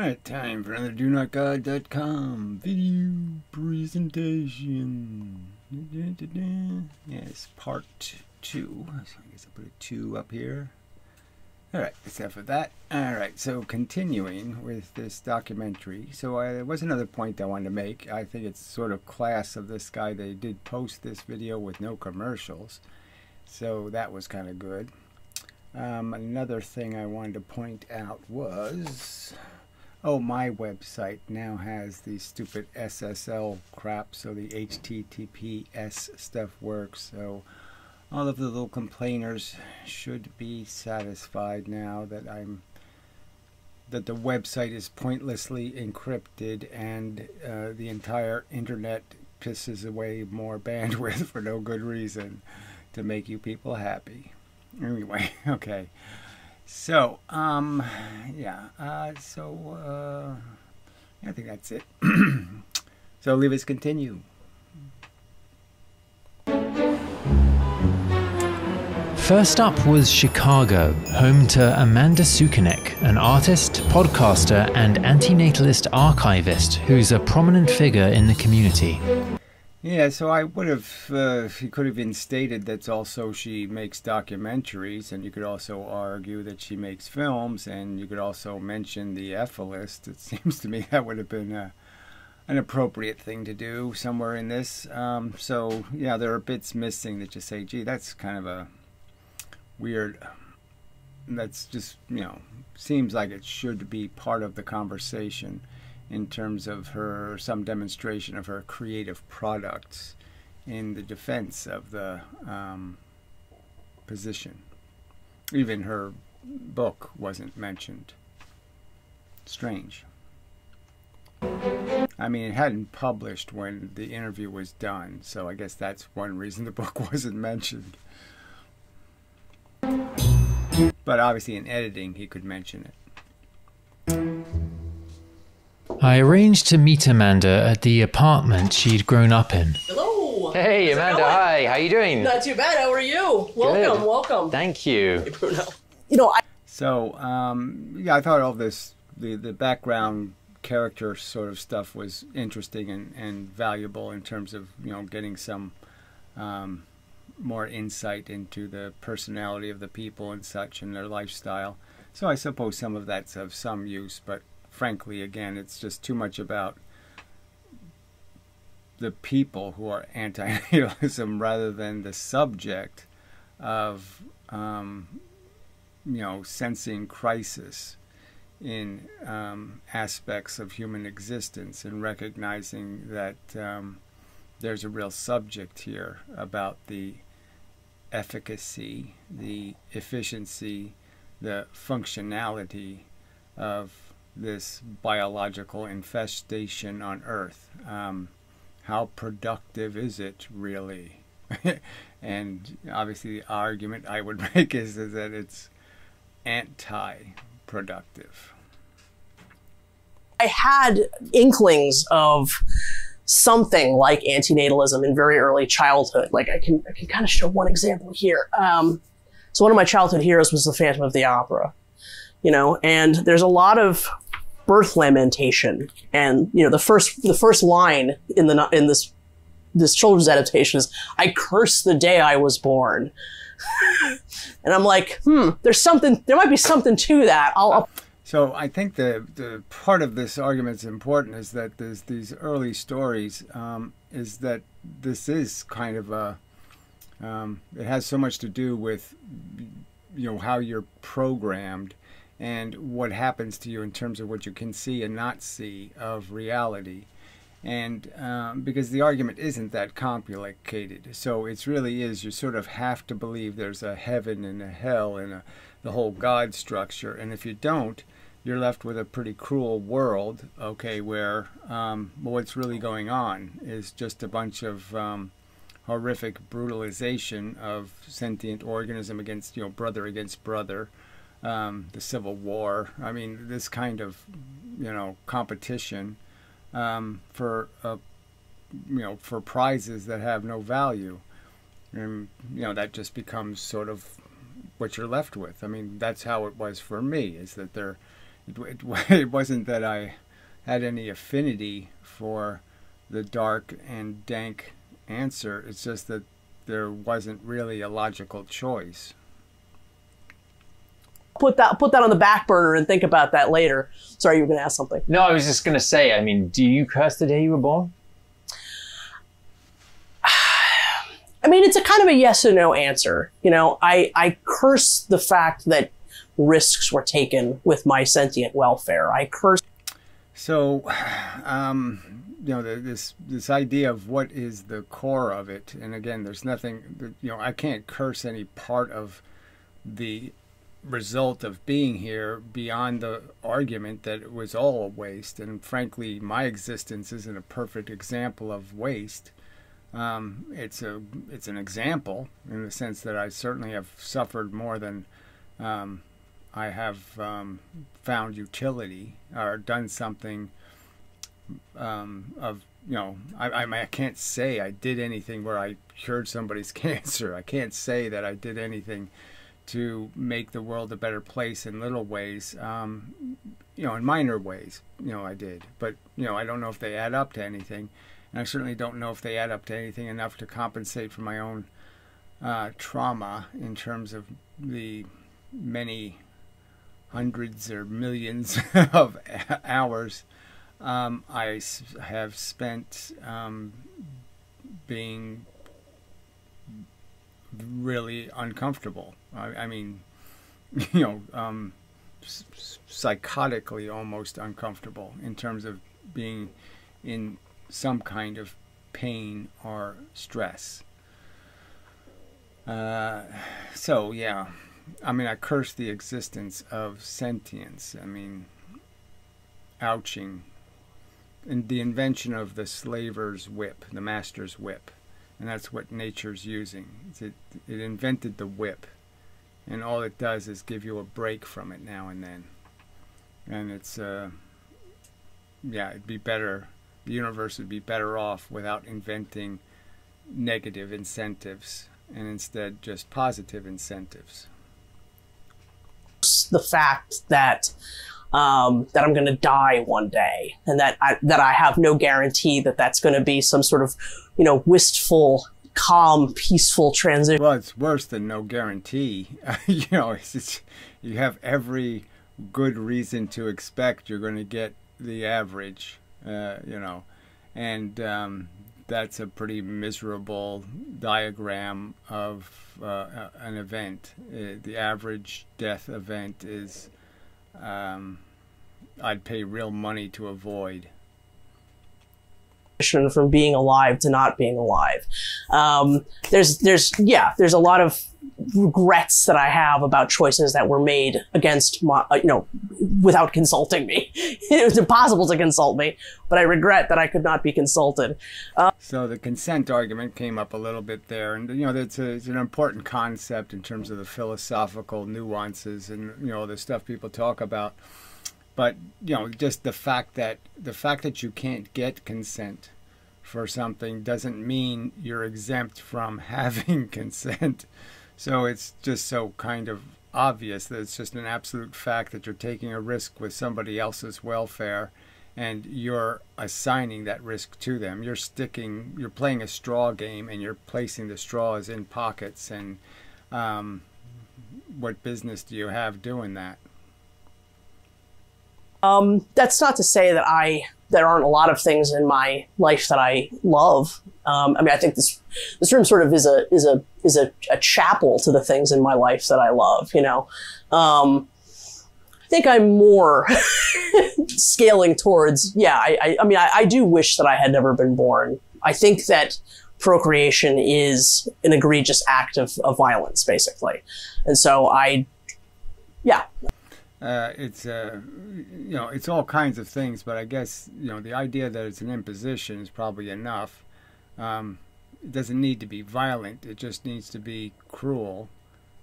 Alright, time for another DoNotGod.com video presentation. Yes, part 2. So I guess I'll put a 2 up here. Alright, except for that. Alright, so continuing with this documentary. So there was another point I wanted to make. I think it's sort of class of this guy. They did post this video with no commercials. So that was kind of good. Another thing I wanted to point out was, my website now has the stupid SSL crap, so the HTTPS stuff works. So all of the little complainers should be satisfied now that the website is pointlessly encrypted and the entire internet pisses away more bandwidth for no good reason to make you people happy. Anyway, okay. So, I think that's it. So leave us continue. First up was Chicago, home to Amanda Sukanek, an artist, podcaster, and antinatalist archivist who's a prominent figure in the community. Yeah, so I would have, he could have been stated that also she makes documentaries, and you could also argue that she makes films, and you could also mention the F-list. It seems to me that would have been an appropriate thing to do somewhere in this. So, yeah, there are bits missing that you say, gee, that's kind of a weird, that's just, seems like it should be part of the conversation in terms of some demonstration of her creative products in the defense of the position. Even her book wasn't mentioned. Strange. I mean, it hadn't published when the interview was done, so I guess that's one reason the book wasn't mentioned. But obviously in editing he could mention it. I arranged to meet Amanda at the apartment she'd grown up in. Hello. Hey, Amanda. Hi. How you doing? Not too bad. How are you? Welcome. Good. Welcome. Thank you. Hey, Bruno. I thought all this, the background character sort of stuff was interesting and valuable in terms of, getting some more insight into the personality of the people and such and their lifestyle. So I suppose some of that's of some use, but frankly, again, it's just too much about the people who are anti-natalism rather than the subject of, sensing crisis in aspects of human existence and recognizing that there's a real subject here about the efficacy, the efficiency, the functionality of this biological infestation on Earth. How productive is it really? And obviously the argument I would make is that it's anti-productive. I had inklings of something like antinatalism in very early childhood. Like I can kind of show one example here. So one of my childhood heroes was the Phantom of the Opera, and there's a lot of birth lamentation, and the first line in this children's adaptation is, "I curse the day I was born," and I'm like, there might be something to that. So I think the part of this argument that's important is that there's these early stories, is that this is kind of it has so much to do with, how you're programmed and what happens to you in terms of what you can see and not see of reality. And because the argument isn't that complicated. So it really is, you sort of have to believe there's a heaven and a hell and the whole God structure. And if you don't, you're left with a pretty cruel world, where what's really going on is just a bunch of horrific brutalization of sentient organism against, brother against brother. The Civil War. I mean, this kind of, competition for prizes that have no value, and that just becomes sort of what you're left with. I mean, that's how it was for me. Is that there it wasn't that I had any affinity for the dark and dank answer. It's just that there wasn't really a logical choice. Put that on the back burner and think about that later. Sorry, you were going to ask something. No, I was just going to say, I mean, do you curse the day you were born? I mean, it's a kind of a yes or no answer. You know, I curse the fact that risks were taken with my sentient welfare. I curse. So, you know, this idea of what is the core of it, and again, there's nothing, you know, I can't curse any part of the result of being here beyond the argument that it was all a waste. And frankly, my existence isn't a perfect example of waste. It's an example in the sense that I certainly have suffered more than I have found utility or done something of, you know, I can't say I did anything where I cured somebody's cancer. I can't say that I did anything to make the world a better place in little ways. You know, in minor ways, you know, I did. But, you know, I don't know if they add up to anything. And I certainly don't know if they add up to anything enough to compensate for my own trauma in terms of the many hundreds or millions of hours I have spent being really uncomfortable. I mean, you know, psychotically almost uncomfortable in terms of being in some kind of pain or stress. So, yeah. I mean, I curse the existence of sentience. I mean, ouching. And the invention of the slaver's whip, the master's whip. And that's what nature's using. It invented the whip. And all it does is give you a break from it now and then. And it's, yeah, it'd be better, the universe would be better off without inventing negative incentives and instead just positive incentives. The fact that that I'm going to die one day, and that I have no guarantee that that's going to be some sort of, you know, wistful, calm, peaceful transition. Well, it's worse than no guarantee. You know, you have every good reason to expect you're going to get the average, you know, and that's a pretty miserable diagram of an event. The average death event is I'd pay real money to avoid. From being alive to not being alive. There's a lot of regrets that I have about choices that were made against my, you know, without consulting me. It was impossible to consult me, but I regret that I could not be consulted. So the consent argument came up a little bit there, and you know, it's an important concept in terms of the philosophical nuances and, you know, the stuff people talk about. But, you know, just the fact that you can't get consent for something doesn't mean you're exempt from having consent. So it's just so kind of obvious that it's just an absolute fact that you're taking a risk with somebody else's welfare and you're assigning that risk to them. You're playing a straw game and you're placing the straws in pockets, and what business do you have doing that? That's not to say that there aren't a lot of things in my life that I love. I mean, I think this room sort of is a chapel to the things in my life that I love. You know, I think I'm more scaling towards. Yeah, I mean, I do wish that I had never been born. I think that procreation is an egregious act of violence, basically, and so yeah. It's you know, it's all kinds of things, but I guess, you know, the idea that it's an imposition is probably enough. It doesn't need to be violent, it just needs to be cruel,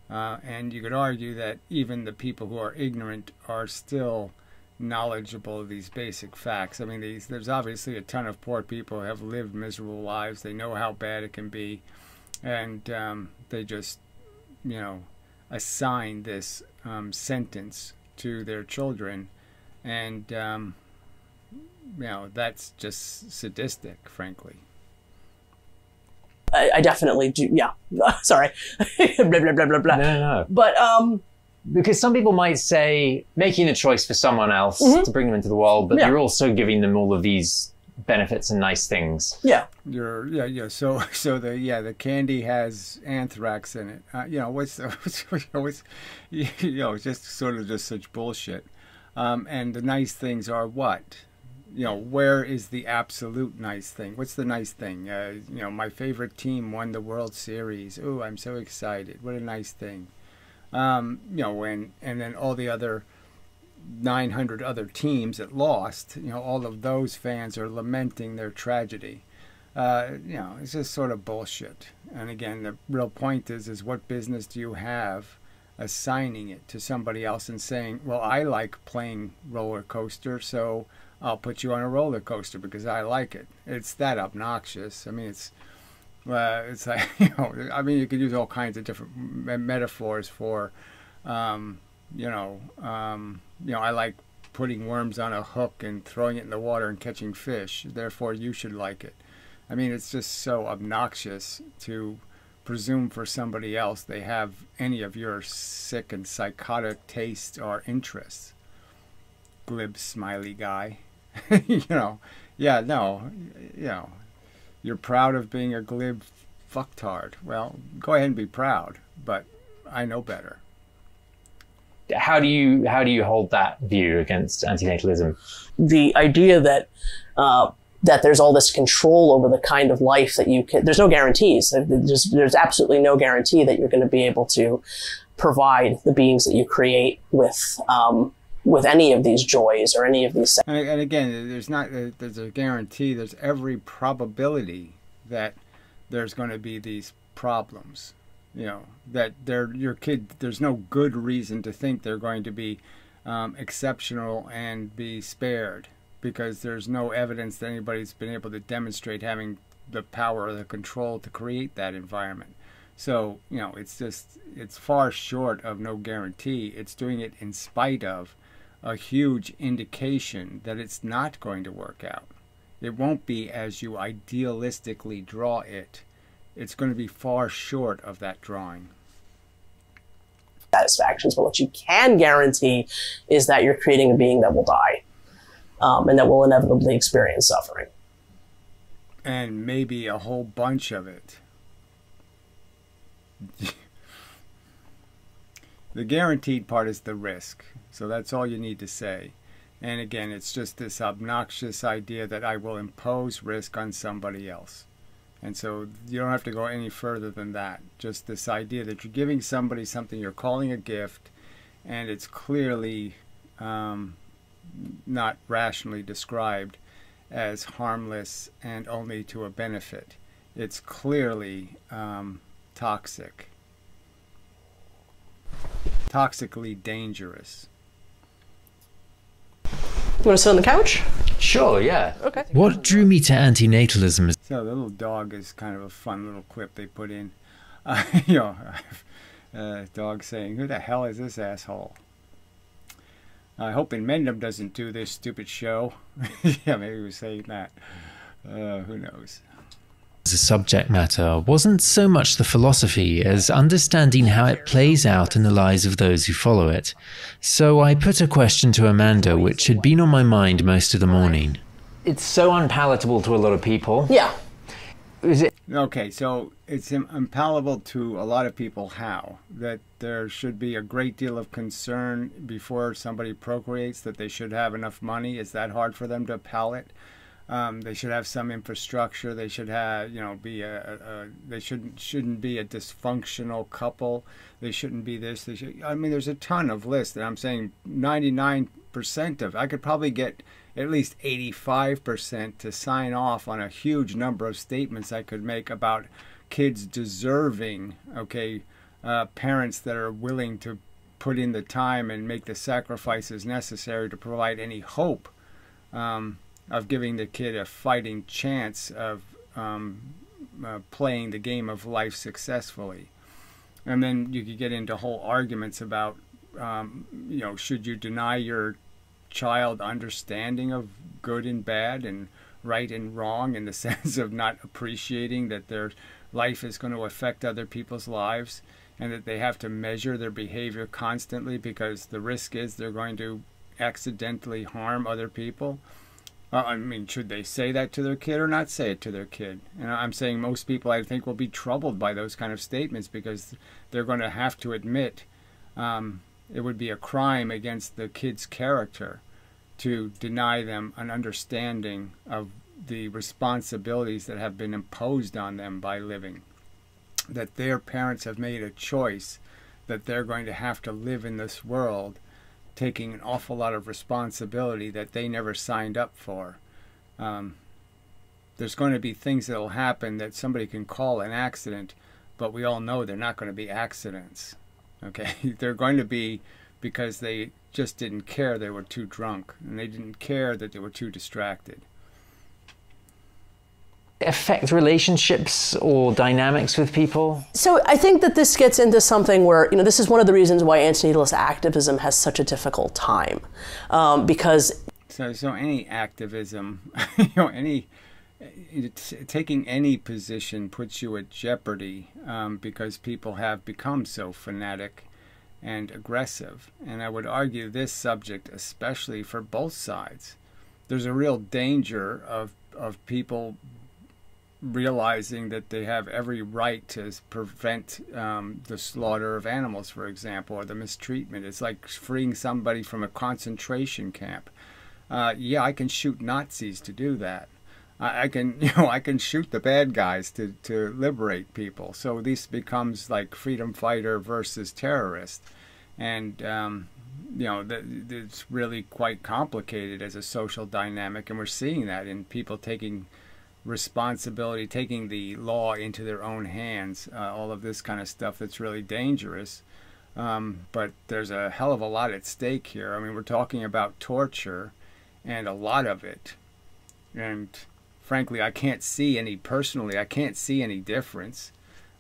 and you could argue that even the people who are ignorant are still knowledgeable of these basic facts. I mean, there's obviously a ton of poor people who have lived miserable lives. They know how bad it can be, and they just, you know, assign this sentence to their children And, that's just sadistic, frankly. I definitely do. Yeah. Sorry. Blah, blah, blah, blah, blah. No. But, Because some people might say making a choice for someone else to bring them into the world, but you're also giving them all of these benefits and nice things. Yeah. So the candy has anthrax in it. What's just sort of just such bullshit. And the nice things are what? Where is the absolute nice thing? What's the nice thing? My favorite team won the World Series. Ooh, I'm so excited. What a nice thing. And then all the other 900 other teams that lost, all of those fans are lamenting their tragedy. It's just sort of bullshit. And again, the real point is what business do you have assigning it to somebody else and saying, well, I like playing roller coaster, so I'll put you on a roller coaster because I like it. It's that obnoxious. I mean, it's like, you could use all kinds of different metaphors for, I like putting worms on a hook and throwing it in the water and catching fish. Therefore, you should like it. I mean, it's just so obnoxious to presume for somebody else they have any of your sick and psychotic tastes or interests. Glib, smiley guy. You're proud of being a glib fucktard. Well, go ahead and be proud, but I know better. How do you hold that view against antinatalism? The idea that that there's all this control over the kind of life that you can. There's no guarantees. There's absolutely no guarantee that you're going to be able to provide the beings that you create with any of these joys or any of these. And again, there's a guarantee. There's every probability that there's going to be these problems. That your kid. There's no good reason to think they're going to be exceptional and be spared, because there's no evidence that anybody's been able to demonstrate having the power or the control to create that environment. So, it's far short of no guarantee. It's doing it in spite of a huge indication that it's not going to work out. It won't be as you idealistically draw it. It's going to be far short of that drawing. Satisfactions, but what you can guarantee is that you're creating a being that will die. And that will inevitably experience suffering. And maybe a whole bunch of it. The guaranteed part is the risk. So that's all you need to say. And again, it's just this obnoxious idea that I will impose risk on somebody else. And so you don't have to go any further than that. Just this idea that you're giving somebody something you're calling a gift, and it's clearly not rationally described as harmless and only to a benefit. It's clearly toxic. Toxically dangerous. You want to sit on the couch? Sure, yeah. Okay. What drew me to antinatalism is... So the little dog is kind of a fun little clip they put in. Dog saying, "Who the hell is this asshole?" I hope inmendham doesn't do this stupid show. Yeah, maybe we're saying that. Who knows? The subject matter wasn't so much the philosophy as understanding how it plays out in the lives of those who follow it. So I put a question to Amanda which had been on my mind most of the morning. It's so unpalatable to a lot of people. Yeah. Is it? Okay, so it's unpalatable to a lot of people how? That there should be a great deal of concern before somebody procreates, that they should have enough money. Is that hard for them to palate? They should have some infrastructure. They should have, be they shouldn't be a dysfunctional couple. They shouldn't be this. There's a ton of lists that I'm saying 99% of. I could probably get at least 85% to sign off on a huge number of statements I could make about kids deserving, parents that are willing to put in the time and make the sacrifices necessary to provide any hope of giving the kid a fighting chance of playing the game of life successfully. And then you could get into whole arguments about, should you deny your child understanding of good and bad and right and wrong, in the sense of not appreciating that their life is going to affect other people's lives, and that they have to measure their behavior constantly because the risk is they're going to accidentally harm other people. I mean, should they say that to their kid or not say it to their kid? And I'm saying most people, I think, will be troubled by those kind of statements, because they're going to have to admit it would be a crime against the kid's character to deny them an understanding of the responsibilities that have been imposed on them by living. That their parents have made a choice that they're going to have to live in this world taking an awful lot of responsibility that they never signed up for. There's going to be things that will happen that somebody can call an accident, but we all know they're not going to be accidents. Okay, they're going to be because they just didn't care they were too drunk, and they didn't care that they were too distracted. Affect relationships or dynamics with people? So I think that this gets into something where, you know, this is one of the reasons why antinatalist activism has such a difficult time, because so any activism, taking any position puts you at jeopardy, because people have become so fanatic and aggressive. And I would argue this subject, especially for both sides, there's a real danger of people realizing that they have every right to prevent the slaughter of animals, for example, or the mistreatment. It's like freeing somebody from a concentration camp. Yeah, I can shoot Nazis to do that. I can shoot the bad guys to liberate people. So this becomes like freedom fighter versus terrorist, and it's really quite complicated as a social dynamic, and we're seeing that in people taking responsibility, taking the law into their own hands, all of this kind of stuff that's really dangerous. But there's a hell of a lot at stake here. I mean, we're talking about torture, and a lot of it. And frankly, I can't see any difference.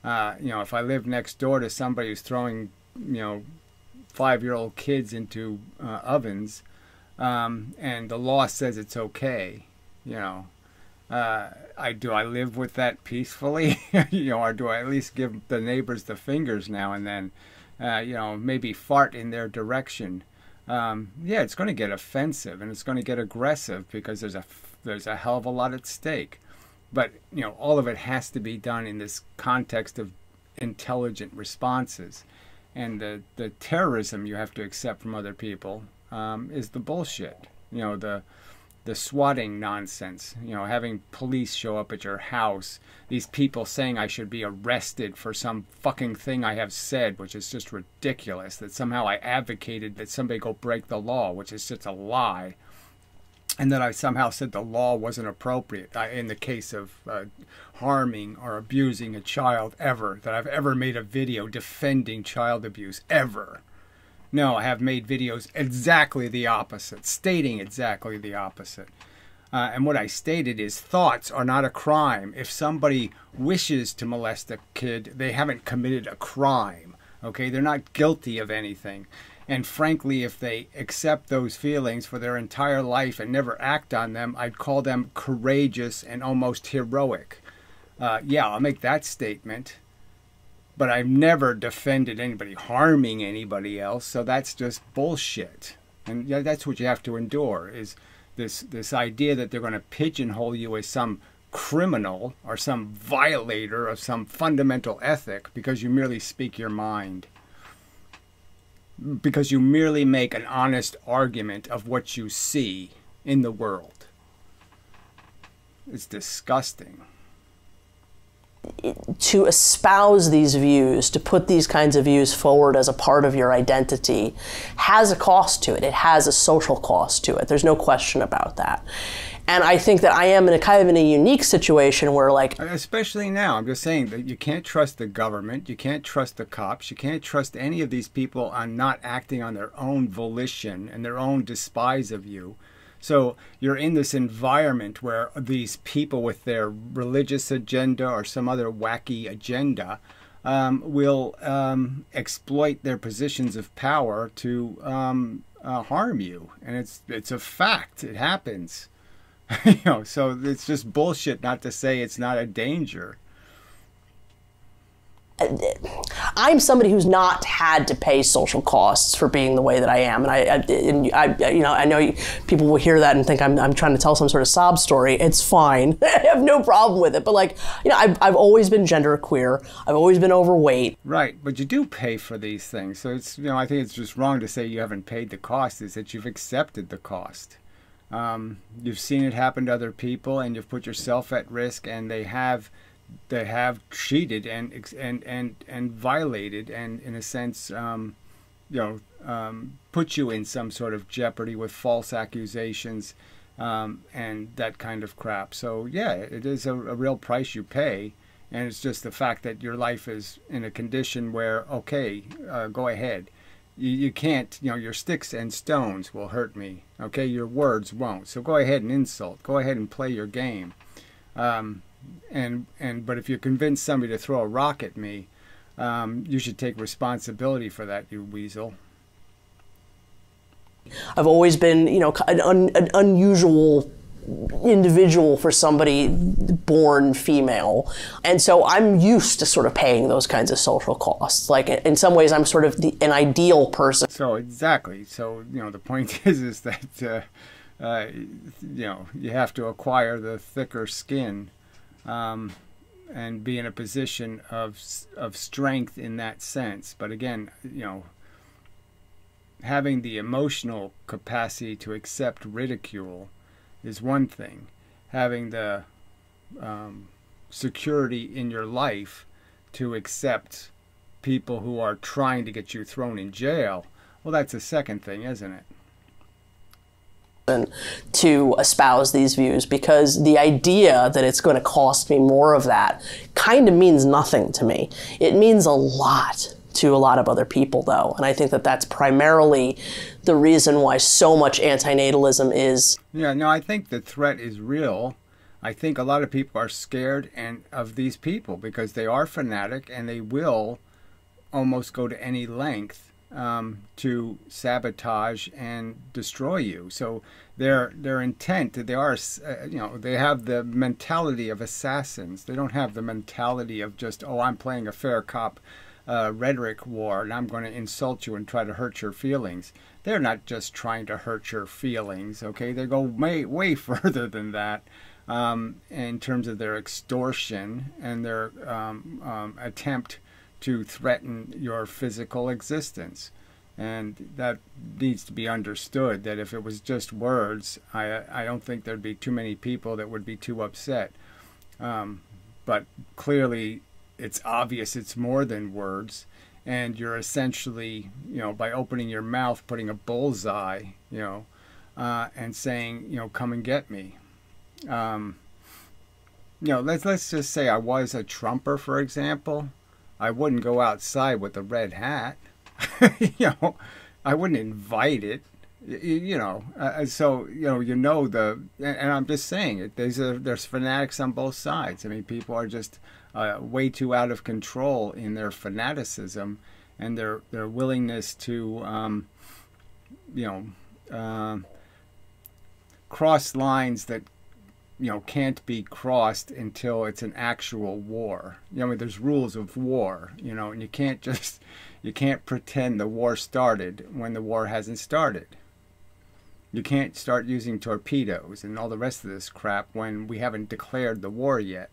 If I live next door to somebody who's throwing, 5-year-old kids into ovens, and the law says it's okay, do I live with that peacefully? Or do I at least give the neighbors the fingers now and then? Maybe fart in their direction. It's going to get offensive and it's going to get aggressive because there's a hell of a lot at stake. But all of it has to be done in this context of intelligent responses. And the terrorism you have to accept from other people is the bullshit. The swatting nonsense, having police show up at your house, these people saying I should be arrested for some fucking thing I have said, which is just ridiculous, that somehow I advocated that somebody go break the law, which is just a lie, and that I somehow said the law wasn't appropriate in the case of harming or abusing a child ever, that I've ever made a video defending child abuse ever. No, I have made videos exactly the opposite, stating exactly the opposite. And what I stated is thoughts are not a crime. If somebody wishes to molest a kid, they haven't committed a crime. Okay, they're not guilty of anything. And frankly, if they accept those feelings for their entire life and never act on them, I'd call them courageous and almost heroic. I'll make that statement. But I've never defended anybody harming anybody else, so that's just bullshit. And that's what you have to endure, is this idea that they're going to pigeonhole you as some criminal or some violator of some fundamental ethic because you merely speak your mind. Because you merely make an honest argument of what you see in the world. It's disgusting. To espouse these views, to put these kinds of views forward as a part of your identity has a cost to it. It has a social cost to it. There's no question about that. And I think that I am in a unique situation where, like... Especially now, I'm just saying that you can't trust the government, you can't trust the cops, you can't trust any of these people on not acting on their own volition and their own despise of you. So you're in this environment where these people with their religious agenda or some other wacky agenda will exploit their positions of power to harm you, and it's a fact. It happens. So it's just bullshit not to say it's not a danger. I'm somebody who's not had to pay social costs for being the way that I am, and I know people will hear that and think I'm trying to tell some sort of sob story. It's fine. I have no problem with it. But I've always been genderqueer. I've always been overweight. Right, but you do pay for these things. So it's I think it's just wrong to say you haven't paid the cost. Is that you've accepted the cost. You've seen it happen to other people, and you've put yourself at risk, and they have cheated and violated, and in a sense, put you in some sort of jeopardy with false accusations, and that kind of crap. So yeah, it is a real price you pay, and it's just the fact that your life is in a condition where, okay, go ahead. You can't, your sticks and stones will hurt me. Okay, your words won't. So go ahead and insult. Go ahead and play your game. But if you convince somebody to throw a rock at me, you should take responsibility for that, you weasel. I've always been, an unusual individual for somebody born female, and so I'm used to sort of paying those kinds of social costs. Like, in some ways, I'm sort of an ideal person. So exactly. So the point is that you have to acquire the thicker skin, and be in a position of strength in that sense. But again, having the emotional capacity to accept ridicule is one thing. Having the security in your life to accept people who are trying to get you thrown in jail, well, that's a second thing, isn't it? To espouse these views, because the idea that it's going to cost me more of that kind of means nothing to me. It means a lot to a lot of other people, though, and I think that that's primarily the reason why so much antinatalism is. Yeah, no, I think the threat is real. I think a lot of people are scared of these people because they are fanatic, and they will almost go to any length to sabotage and destroy you. So their intent, they are, they have the mentality of assassins. They don't have the mentality of just, oh, I'm playing a fair cop rhetoric war, and I'm going to insult you and try to hurt your feelings. They're not just trying to hurt your feelings, okay? They go way further than that in terms of their extortion and their attempt to threaten your physical existence. And that needs to be understood, that if it was just words, I don't think there'd be too many people that would be too upset. But clearly, it's obvious it's more than words, and you're essentially, by opening your mouth, putting a bullseye, and saying, come and get me. Let's just say I was a Trumper, for example. I wouldn't go outside with a red hat. I wouldn't invite it. So and I'm just saying it. There's fanatics on both sides. I mean, people are just way too out of control in their fanaticism and their willingness to cross lines that can't be crossed until it's an actual war. There's rules of war, and you can't pretend the war started when the war hasn't started. You can't start using torpedoes and all the rest of this crap when we haven't declared the war yet.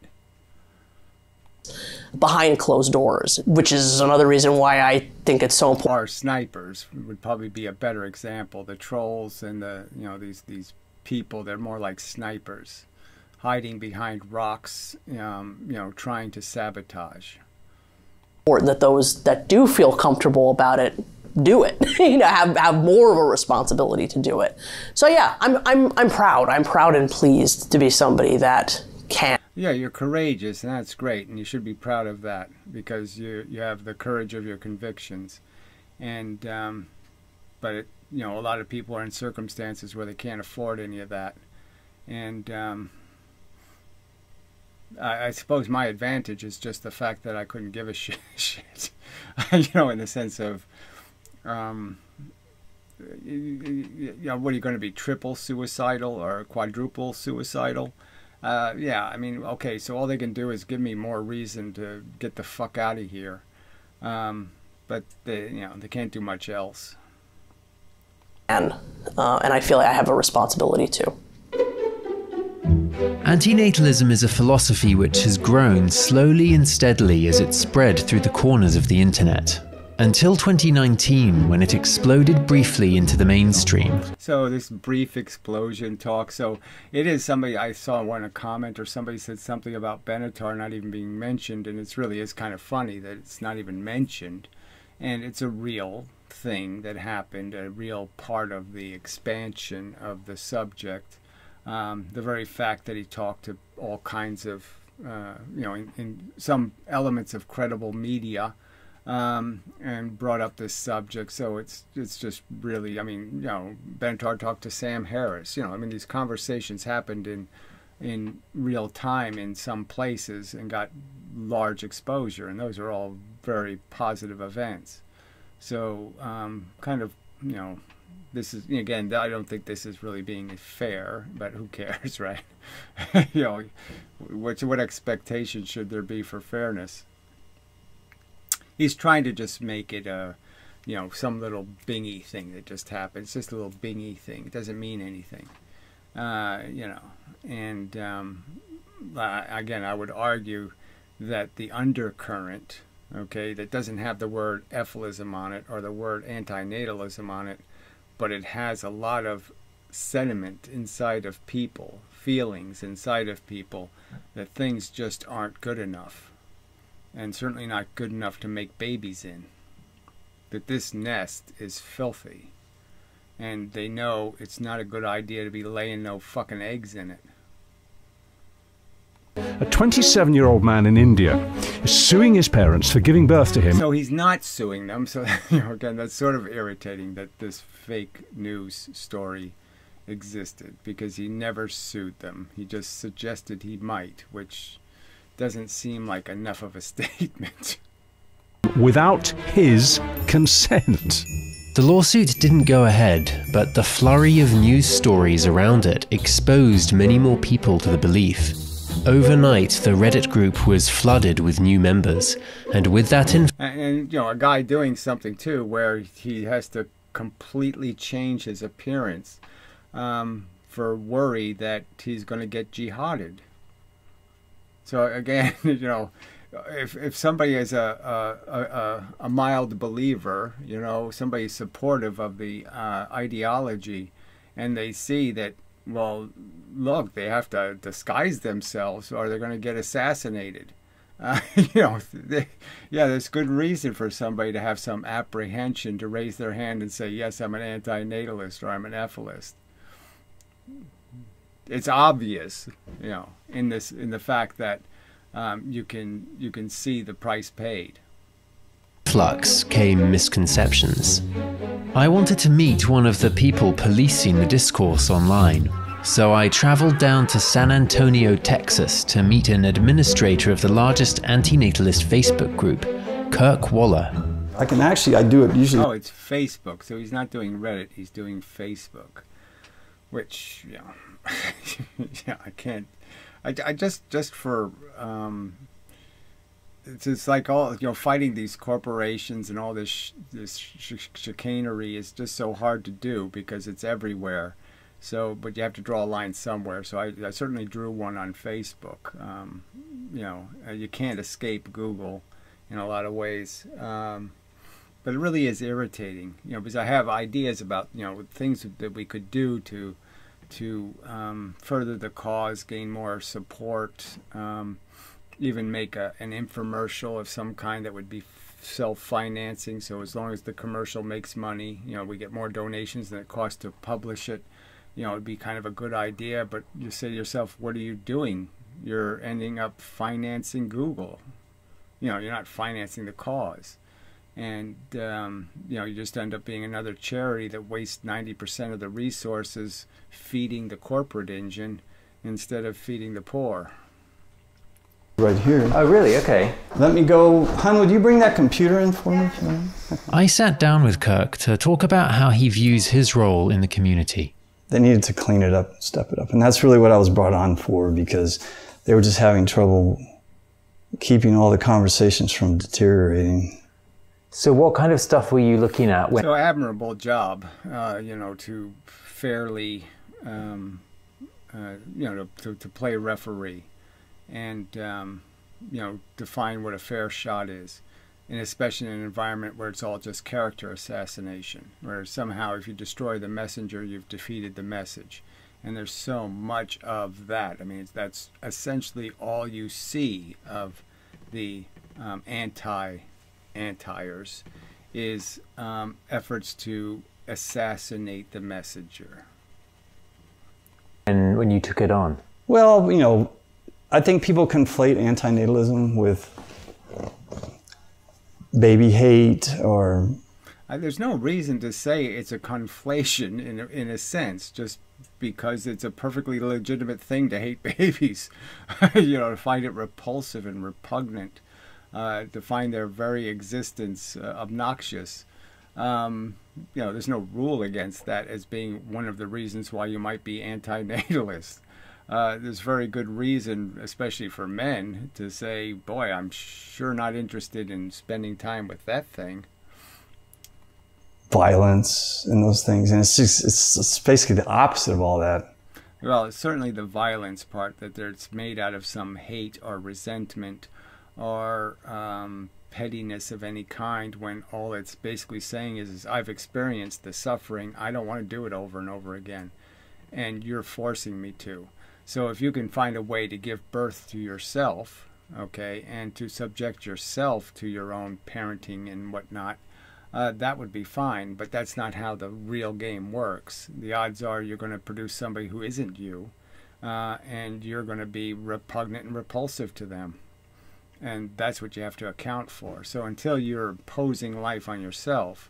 Behind closed doors, which is another reason why I think it's so important. Our snipers would probably be a better example. The trolls and these people, they're more like snipers, hiding behind rocks, trying to sabotage. Or that those that do feel comfortable about it do it. Have more of a responsibility to do it. So yeah, I'm proud. I'm proud and pleased to be somebody that can. Yeah, you're courageous, and that's great, and you should be proud of that because you have the courage of your convictions. And but a lot of people are in circumstances where they can't afford any of that. And I suppose my advantage is just the fact that I couldn't give a shit. In the sense of you know, what are you going to be, triple suicidal or quadruple suicidal? Yeah, I mean, okay, so all they can do is give me more reason to get the fuck out of here. But they, you know, they can't do much else. And I feel like I have a responsibility too. Antinatalism is a philosophy which has grown slowly and steadily as it spread through the corners of the internet, until 2019 when it exploded briefly into the mainstream. So this brief explosion talk, so it is somebody, I saw one, a comment or somebody said something about Benatar not even being mentioned, and it really is kind of funny that it's not even mentioned. And it's a real thing that happened, a real part of the expansion of the subject. The very fact that he talked to all kinds of, you know, in some elements of credible media, and brought up this subject. So it's just really, I mean, you know, Benatar talked to Sam Harris. You know, I mean, these conversations happened in real time in some places and got large exposure, and those are all very positive events. So kind of, you know, this is, again, I don't think this is really being fair, but who cares, right? You know, what expectation should there be for fairness? He's trying to just make it a, you know, some little bingy thing that just happened. It's just a little bingy thing. It doesn't mean anything, you know. And again, I would argue that the undercurrent, okay, that doesn't have the word ephilism on it or the word antinatalism on it, but it has a lot of sentiment inside of people, feelings inside of people, that things just aren't good enough, and certainly not good enough to make babies in. That this nest is filthy, and they know it's not a good idea to be laying no fucking eggs in it. A 27-year-old man in India is suing his parents for giving birth to him. So he's not suing them. So, you know, again, that's sort of irritating that this fake news story existed, because he never sued them. He just suggested he might, which doesn't seem like enough of a statement. Without his consent. The lawsuit didn't go ahead, but the flurry of news stories around it exposed many more people to the belief. Overnight, the Reddit group was flooded with new members, and with that and you know, a guy doing something too where he has to completely change his appearance for worry that he's going to get jihaded. So again, you know, if somebody is a mild believer, you know, somebody supportive of the ideology, and they see that, well, look, they have to disguise themselves or they're going to get assassinated. You know, yeah, there's good reason for somebody to have some apprehension to raise their hand and say, yes, I'm an antinatalist or I'm an ethicist. It's obvious, you know, in the fact that you can see the price paid. Flux came misconceptions. I wanted to meet one of the people policing the discourse online, so I traveled down to San Antonio, Texas to meet an administrator of the largest antinatalist Facebook group, Kirk Waller. I do it usually. Oh, it's Facebook, so he's not doing Reddit, he's doing Facebook, which, you know, yeah, I can't, I just for, it's like all, you know, fighting these corporations and all this chicanery is just so hard to do because it's everywhere. So, but you have to draw a line somewhere. So I certainly drew one on Facebook. You know, you can't escape Google in a lot of ways. But it really is irritating, you know, because I have ideas about, you know, things that we could do to further the cause, gain more support, even make an infomercial of some kind that would be self-financing. So as long as the commercial makes money, you know, we get more donations than it costs to publish it. You know, it'd be kind of a good idea. But you say to yourself, what are you doing? You're ending up financing Google. You know, you're not financing the cause. And, you know, you just end up being another charity that wastes 90% of the resources feeding the corporate engine instead of feeding the poor. right here. Oh, really? Okay. Let me go. Hun, would you bring that computer in for me? I sat down with Kirk to talk about how he views his role in the community. They needed to clean it up, step it up. And that's really what I was brought on for, because they were just having trouble keeping all the conversations from deteriorating. So what kind of stuff were you looking at? So admirable job, you know, to fairly, you know, to play referee and, you know, define what a fair shot is. And especially in an environment where it's all just character assassination, where somehow if you destroy the messenger, you've defeated the message. And there's so much of that. I mean, that's essentially all you see of the anti-antiers is efforts to assassinate the messenger. And when you took it on? Well, you know, I think people conflate antinatalism with baby hate or... There's no reason to say it's a conflation in a sense, just because it's a perfectly legitimate thing to hate babies, you know, to find it repulsive and repugnant, to find their very existence obnoxious. You know, there's no rule against that as being one of the reasons why you might be anti-natalist. There's very good reason, especially for men, to say, boy, I'm sure not interested in spending time with that thing. Violence and those things. And it's just, it's basically the opposite of all that. Well, it's certainly the violence part, that it's made out of some hate or resentment or pettiness of any kind, when all it's basically saying is I've experienced the suffering, I don't want to do it over and over again, and you're forcing me to. So if you can find a way to give birth to yourself, okay, and to subject yourself to your own parenting and whatnot, that would be fine, but that's not how the real game works. The odds are you're going to produce somebody who isn't you, and you're going to be repugnant and repulsive to them. And that's what you have to account for. So until you're imposing life on yourself,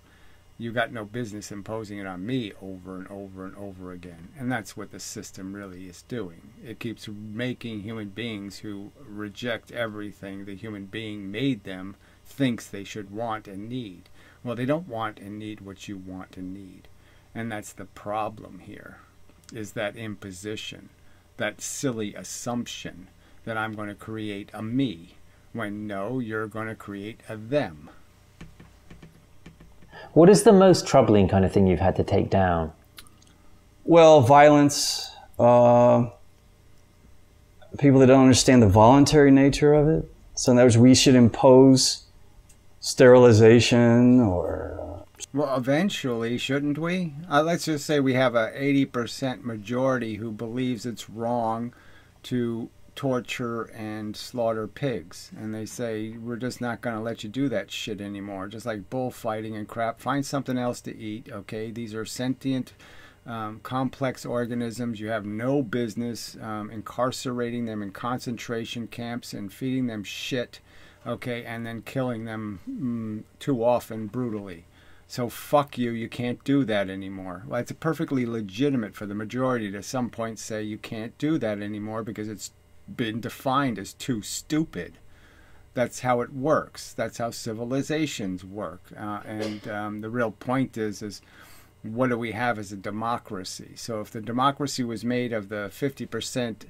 you got no business imposing it on me over and over and over again. And that's what the system really is doing. It keeps making human beings who reject everything the human being made them thinks they should want and need. Well, they don't want and need what you want and need. And that's the problem here, is that imposition, that silly assumption that I'm going to create a me, when no, you're going to create a them. What is the most troubling kind of thing you've had to take down? Well, violence, people that don't understand the voluntary nature of it. So in other words, we should impose sterilization or... Well, eventually, shouldn't we? Let's just say we have a 80% majority who believes it's wrong to torture and slaughter pigs, and they say we're just not going to let you do that shit anymore, just like bullfighting and crap. Find something else to eat. Okay, these are sentient complex organisms. You have no business incarcerating them in concentration camps and feeding them shit, okay, and then killing them too often brutally. So fuck you, you can't do that anymore. Well, it's perfectly legitimate for the majority to at some point say you can't do that anymore because it's been defined as too stupid. That's how it works. That's how civilizations work. And the real point is what do we have as a democracy? So if the democracy was made of the 50%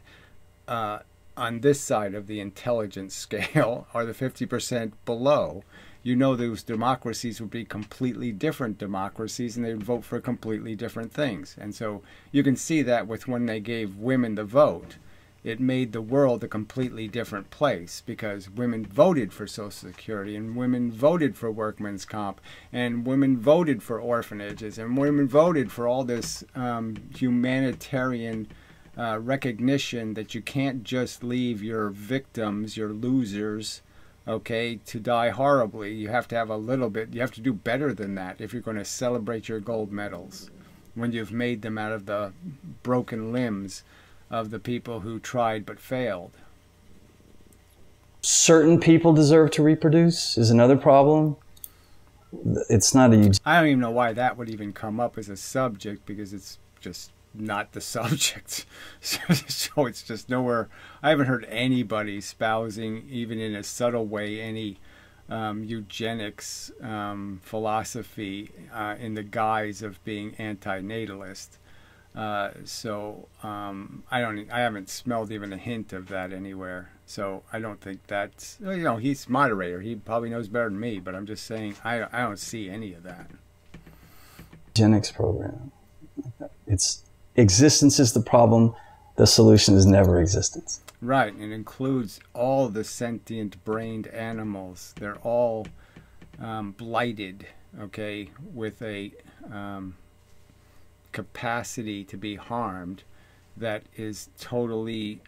on this side of the intelligence scale or the 50% below, you know those democracies would be completely different democracies, and they would vote for completely different things. And so you can see that with when they gave women the vote. It made the world a completely different place because women voted for Social Security, and women voted for workman's comp, and women voted for orphanages, and women voted for all this humanitarian recognition that you can't just leave your victims, your losers, okay, to die horribly. You have to have a little bit, you have to do better than that if you're going to celebrate your gold medals when you've made them out of the broken limbs of the people who tried but failed. Certain people deserve to reproduce is another problem. It's not a... I don't even know why that would even come up as a subject, because it's just not the subject. So it's just nowhere. I haven't heard anybody espousing, even in a subtle way, any eugenics philosophy in the guise of being anti-natalist. I haven't smelled even a hint of that anywhere. So I don't think that's, you know, he's moderator. He probably knows better than me, but I'm just saying I don't see any of that. Eugenics program. It's existence is the problem. The solution is never existence. Right. It includes all the sentient brained animals. They're all blighted, okay, with a capacity to be harmed that is totally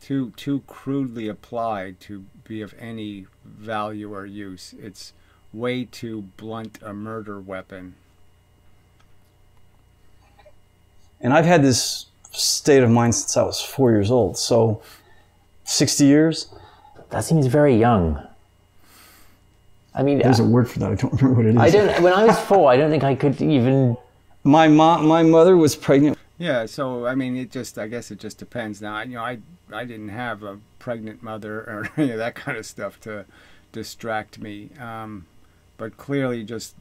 too crudely applied to be of any value or use. It's way too blunt a murder weapon. And I've had this state of mind since I was 4 years old. So 60 years? That seems very young. I mean, there's a word for that. I don't remember what it is. When I was 4, I don't think I could even. My mother was pregnant. Yeah, so I mean, I guess it just depends. Now, you know, I didn't have a pregnant mother or any of that kind of stuff to distract me. But clearly, just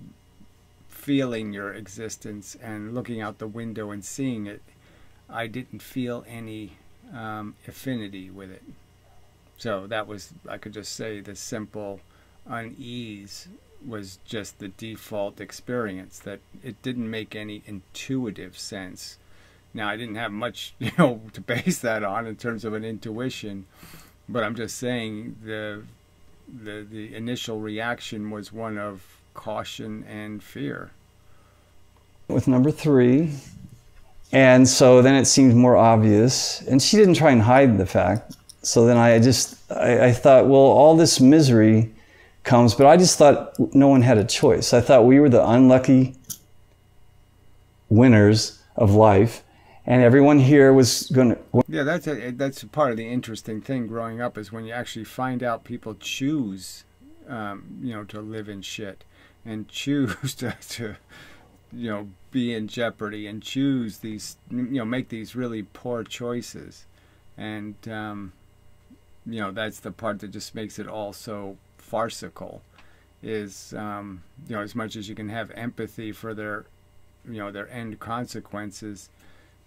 feeling your existence and looking out the window and seeing it, I didn't feel any affinity with it. So that was, I could just say, the simple unease was just the default experience, that it didn't make any intuitive sense. Now, I didn't have much, you know, to base that on in terms of an intuition, but I'm just saying the initial reaction was one of caution and fear. With number 3, and so then it seemed more obvious, and she didn't try and hide the fact. So then I thought, well, all this misery comes, but I just thought no one had a choice. I thought we were the unlucky winners of life, and everyone here was going to... Yeah, that's part of the interesting thing growing up, is when you actually find out people choose, you know, to live in shit, and choose to you know, be in jeopardy, and choose these, you know, make these really poor choices. And, you know, that's the part that just makes it all so farcical, is, you know, as much as you can have empathy for their, you know, their end consequences,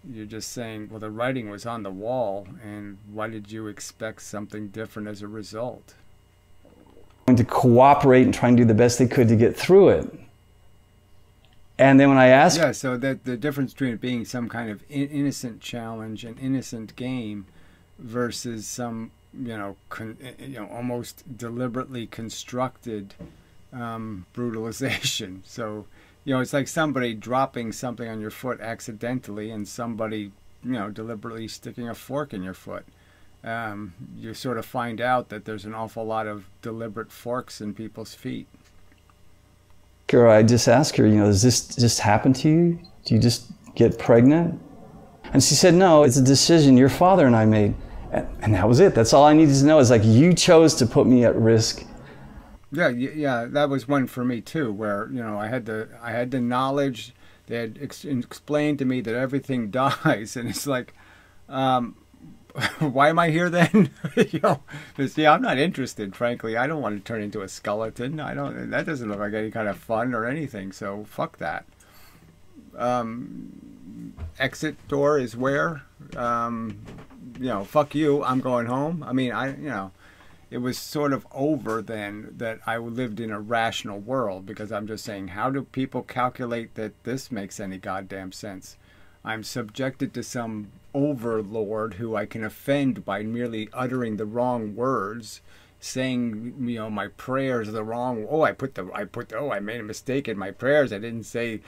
you're just saying, well, the writing was on the wall, and why did you expect something different as a result? To cooperate and try and do the best they could to get through it. And then when I asked... Yeah, so that the difference between it being some kind of innocent challenge, an innocent game, versus some, you know, almost deliberately constructed brutalization. So, you know, it's like somebody dropping something on your foot accidentally, and somebody, you know, deliberately sticking a fork in your foot. You sort of find out that there's an awful lot of deliberate forks in people's feet. I just asked her, you know, does this just happen to you? Do you just get pregnant? And she said, no, it's a decision your father and I made. And that was it. That's all I needed to know, is like, you chose to put me at risk. Yeah, that was one for me too, where, you know, I had the knowledge. They had explained to me that everything dies, and it's like, why am I here then? You know, yeah, I'm not interested, frankly. I don't want to turn into a skeleton. That doesn't look like any kind of fun or anything. So fuck that. Exit door is where? You know, fuck you. I'm going home. I mean, you know, it was sort of over then that I lived in a rational world, because I'm just saying, how do people calculate that this makes any goddamn sense? I'm subjected to some overlord who I can offend by merely uttering the wrong words, saying, you know, my prayers are the wrong. I made a mistake in my prayers. I didn't say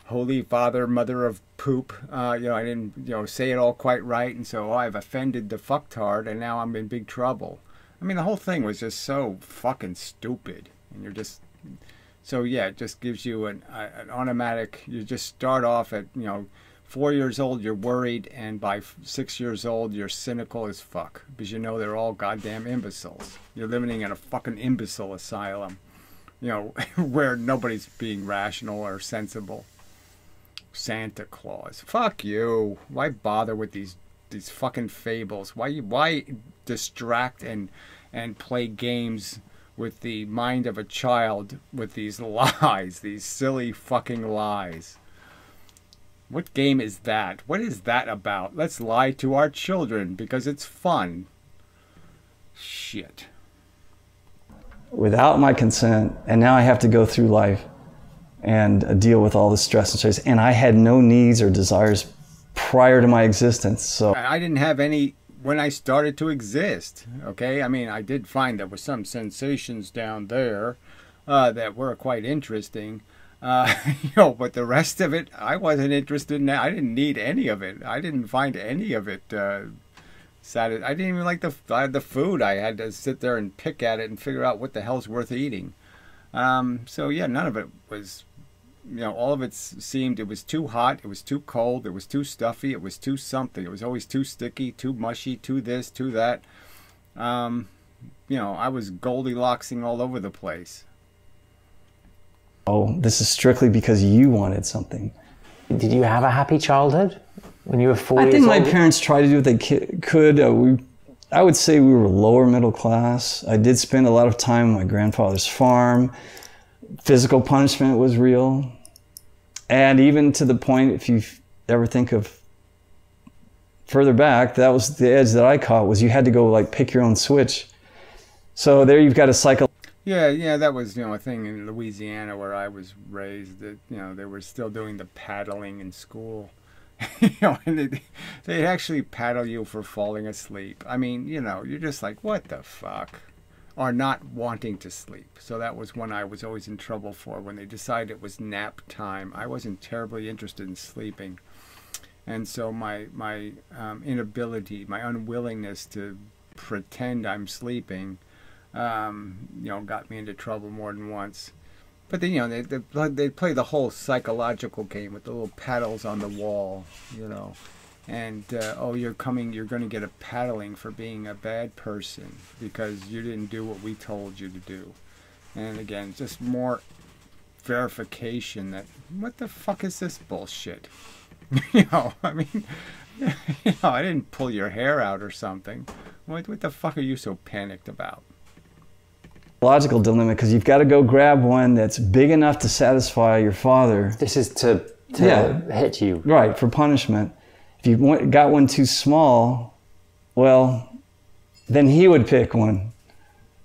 Holy Father, Mother of Poop. You know, I didn't, you know, say it all quite right, and so I've offended the fucktard, and now I'm in big trouble. I mean, the whole thing was just so fucking stupid, and you're just... So yeah, it just gives you an automatic... You just start off at, you know, 4 years old, you're worried, and by 6 years old, you're cynical as fuck, because you know they're all goddamn imbeciles. You're living in a fucking imbecile asylum, you know, where nobody's being rational or sensible. Santa Claus. Fuck you. Why bother with these fucking fables? Why distract and play games with the mind of a child with these lies, these silly fucking lies? What game is that? What is that about? Let's lie to our children because it's fun. Shit. Without my consent, and now I have to go through life and deal with all the stress and stress. And I had no needs or desires prior to my existence. So I didn't have any when I started to exist. Okay, I mean, I did find there were some sensations down there that were quite interesting. But the rest of it, I wasn't interested in that. I didn't need any of it. I didn't find any of it I didn't even like the food. I had to sit there and pick at it and figure out what the hell's worth eating. So yeah, none of it was, all of it seemed, it was too hot, it was too cold, it was too stuffy, it was too something. It was always too sticky, too mushy, too this, too that. I was Goldilocksing all over the place. Oh, this is strictly because you wanted something. Did you have a happy childhood when you were 4 years old? I think my parents tried to do what they could. I would say we were lower middle class. I did spend a lot of time on my grandfather's farm. Physical punishment was real. And even to the point, if you ever think of further back, that was the edge that I caught, was you had to go like pick your own switch. So there you've got a cycle. Yeah, that was, a thing in Louisiana where I was raised, that, they were still doing the paddling in school. And they actually paddle you for falling asleep. I mean, you're just like, what the fuck? Or not wanting to sleep. So that was one I was always in trouble for when they decided it was nap time. I wasn't terribly interested in sleeping. And so my inability, my unwillingness to pretend I'm sleeping, got me into trouble more than once. But then, they play the whole psychological game with the little paddles on the wall, and you're going to get a paddling for being a bad person because you didn't do what we told you to do. And again, just more verification that, what the fuck is this bullshit? I mean, I didn't pull your hair out or something. What the fuck are you so panicked about? Logical dilemma, because you've got to go grab one that's big enough to satisfy your father. This is to hit you. Right, for punishment. If you got one too small, well, then he would pick one.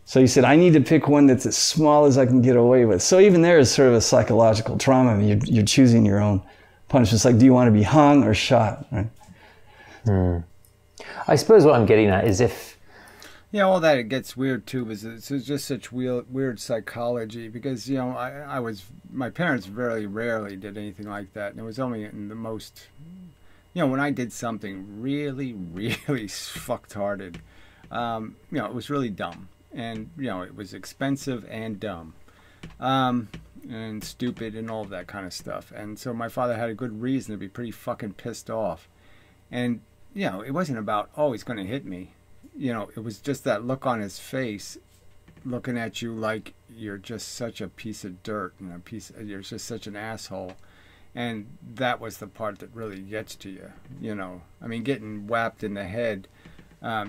So he said, I need to pick one that's as small as I can get away with. So even there is sort of a psychological trauma. I mean, you're choosing your own punishment. It's like, do you want to be hung or shot? Right? I suppose what I'm getting at is if... Yeah, all that, it gets weird too, is it's just such weird psychology, because, my parents very rarely did anything like that, and it was only in the most, when I did something really, really fucked-hearted, it was really dumb, and, it was expensive and dumb, and stupid and all of that kind of stuff, and so my father had a good reason to be pretty fucking pissed off, and, it wasn't about, oh, he's going to hit me. It was just that look on his face, looking at you like you're just such a piece of dirt and you're just such an asshole. And that was the part that really gets to you, I mean, getting whapped in the head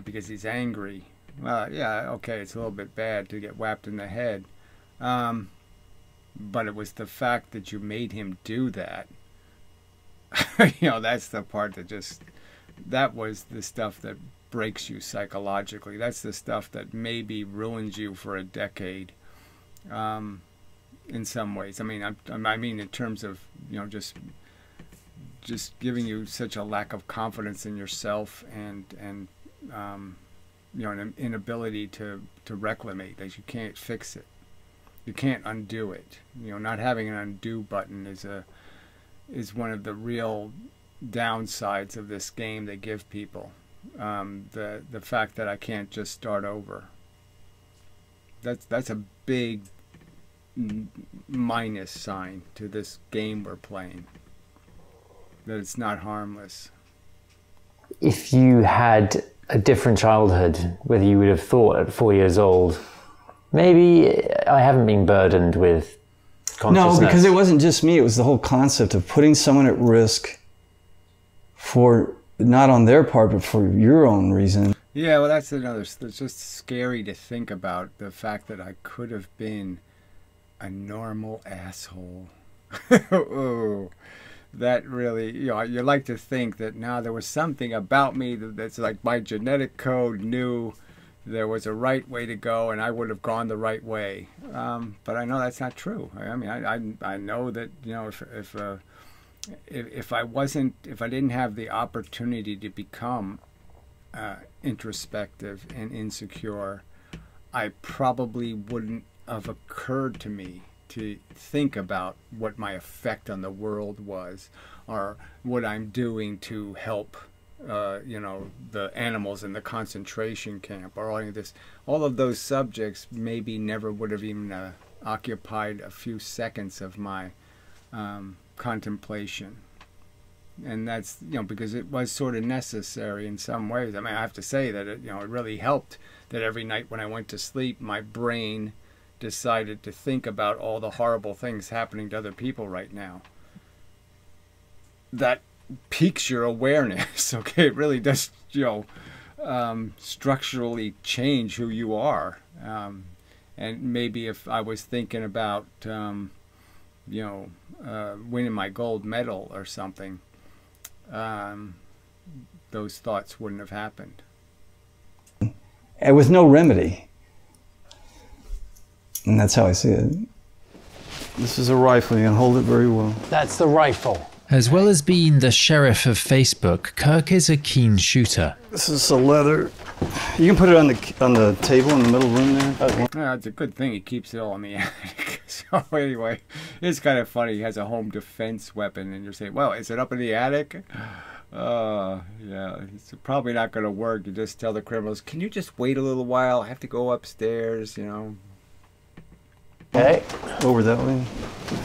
because he's angry. Well, yeah, okay, it's a little bit bad to get whapped in the head. But it was the fact that you made him do that. That's the part that was the stuff that breaks you psychologically. That's the stuff that maybe ruins you for a decade, in some ways. I mean, in terms of just giving you such a lack of confidence in yourself and an inability to reclimate, that you can't fix it, you can't undo it. Not having an undo button is one of the real downsides of this game they give people. The fact that I can't just start over. That's a big minus sign to this game we're playing. That it's not harmless. If you had a different childhood, whether you would have thought at 4 years old, maybe I haven't been burdened with consciousness? No, because it wasn't just me. It was the whole concept of putting someone at risk for, not on their part, but for your own reason. Yeah, well, that's another. It's just scary to think about the fact that I could have been a normal asshole. Oh, that really, you know, you like to think that now there was something about me that's like my genetic code knew there was a right way to go, and I would have gone the right way. But I know that's not true. I mean, I know that, you know, if I didn't have the opportunity to become introspective and insecure, I probably wouldn't have occurred to me to think about what my effect on the world was, or what I'm doing to help, you know, the animals in the concentration camp, or all of this. All of those subjects maybe never would have even occupied a few seconds of my contemplation. And that's, you know, because it was sort of necessary in some ways. I mean, I have to say that it, you know, it really helped that every night when I went to sleep, my brain decided to think about all the horrible things happening to other people right now. That piques your awareness. Okay, it really does, you know, structurally change who you are. And maybe if I was thinking about, you know, winning my gold medal or something, those thoughts wouldn't have happened. And with no remedy. And that's how I see it. This is a rifle. You can hold it very well. That's the rifle. As well as being the sheriff of Facebook, Kirk is a keen shooter. This is a leather. You can put it on the table in the middle room there. Okay. Yeah, it's a good thing he keeps it all in the attic. So anyway, it's kind of funny. He has a home defense weapon, and you're saying, well, is it up in the attic? Yeah, it's probably not going to work. You just tell the criminals, can you just wait a little while? I have to go upstairs, you know. Okay. Over that way.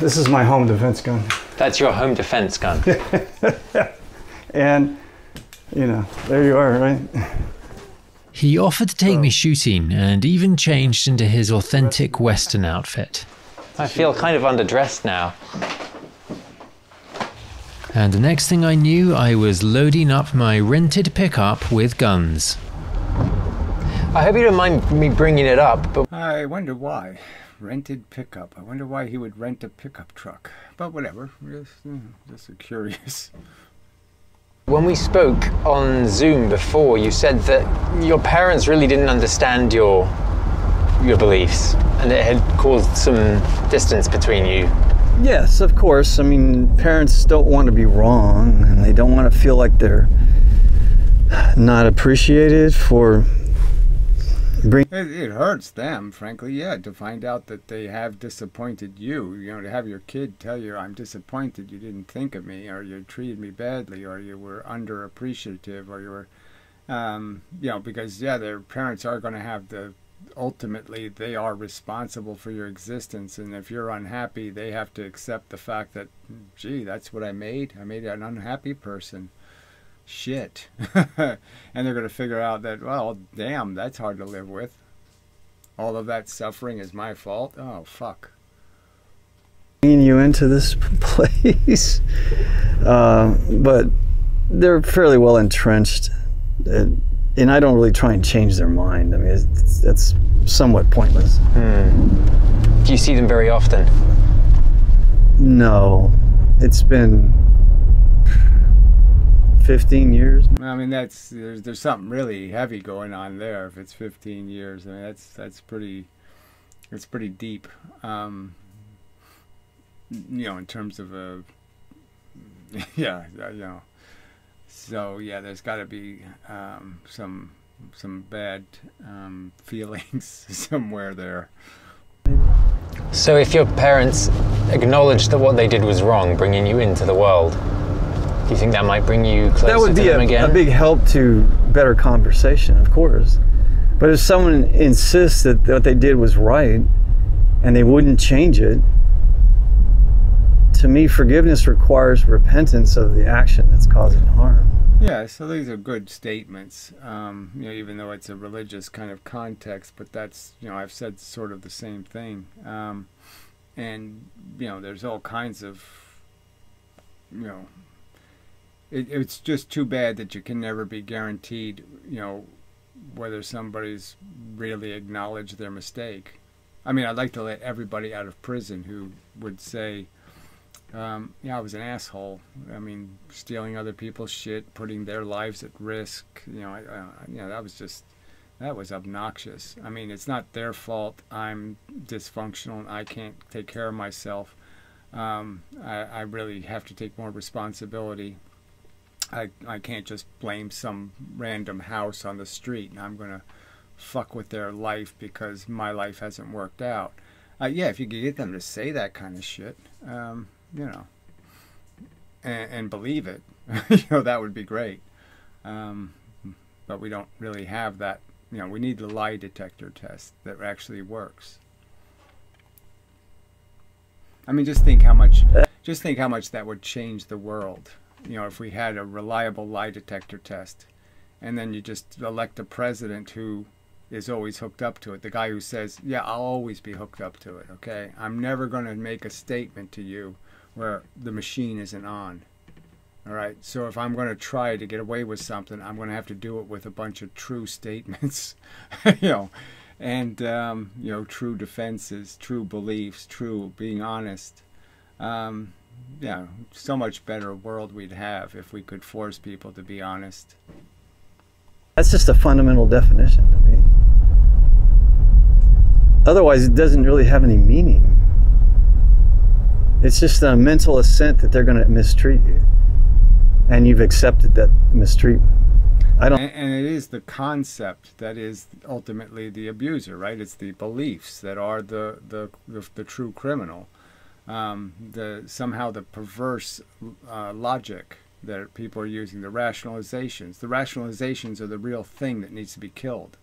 This is my home defense gun. That's your home defense gun. And, you know, there you are, right? He offered to take me shooting and even changed into his authentic Western outfit. I feel kind of underdressed now. And the next thing I knew, I was loading up my rented pickup with guns. I hope you don't mind me bringing it up, but I wonder why. Rented pickup. I wonder why he would rent a pickup truck. But whatever. Just curious. when we spoke on Zoom before, you said that your parents really didn't understand your beliefs, and it had caused some distance between you. Yes, of course. I mean, parents don't want to be wrong, and they don't want to feel like they're not appreciated for it hurts them, frankly, yeah, to find out that they have disappointed you. You know, to have your kid tell you, I'm disappointed you didn't think of me, or you treated me badly, or you were underappreciative, or you were, you know, because, yeah, their parents are going to have ultimately, they are responsible for your existence, and if you're unhappy, they have to accept the fact that, gee, that's what I made an unhappy person. Shit. And they're going to figure out that, well, damn, that's hard to live with. All of that suffering is my fault. Oh, fuck. Bringing you into this place, but they're fairly well entrenched, and I don't really try and change their mind. I mean, that's somewhat pointless. Do you see them very often? No, it's been 15 years. I mean, there's something really heavy going on there. If it's 15 years, I mean, that's pretty deep. You know, in terms of yeah, you know. So yeah, there's got to be some bad feelings somewhere there. So if your parents acknowledged that what they did was wrong, bringing you into the world, do you think that might bring you closer to them again? That would be a big help to better conversation, of course. But if someone insists that what they did was right and they wouldn't change it, to me, forgiveness requires repentance of the action that's causing harm. Yeah, so these are good statements, you know, even though it's a religious kind of context, but that's, you know, I've said sort of the same thing. And, you know, there's all kinds of, you know, it's just too bad that you can never be guaranteed, you know, whether somebody's really acknowledged their mistake. I mean, I'd like to let everybody out of prison who would say, yeah, I was an asshole. I mean, stealing other people's shit, putting their lives at risk, you know, that was obnoxious. I mean, it's not their fault I'm dysfunctional and I can't take care of myself. I really have to take more responsibility. I can't just blame some random house on the street and I'm going to fuck with their life because my life hasn't worked out. Yeah, if you could get them to say that kind of shit, you know, and believe it, you know, that would be great. But we don't really have that. You know, we need the lie detector test that actually works. I mean, just think how much that would change the world. You know, if we had a reliable lie detector test, and then you just elect a president who is always hooked up to it. The guy who says, yeah, I'll always be hooked up to it, okay? I'm never going to make a statement to you where the machine isn't on. All right, so if I'm going to try to get away with something, I'm going to have to do it with a bunch of true statements, you know, and, you know, true defenses, true beliefs, true being honest. Yeah, so much better world we'd have if we could force people to be honest. That's just a fundamental definition to me. Otherwise, it doesn't really have any meaning. It's just a mental assent that they're going to mistreat you. And you've accepted that mistreatment. And it is the concept that is ultimately the abuser, right? It's the beliefs that are the true criminal. Somehow the perverse logic that people are using, the rationalizations. The rationalizations are the real thing that needs to be killed.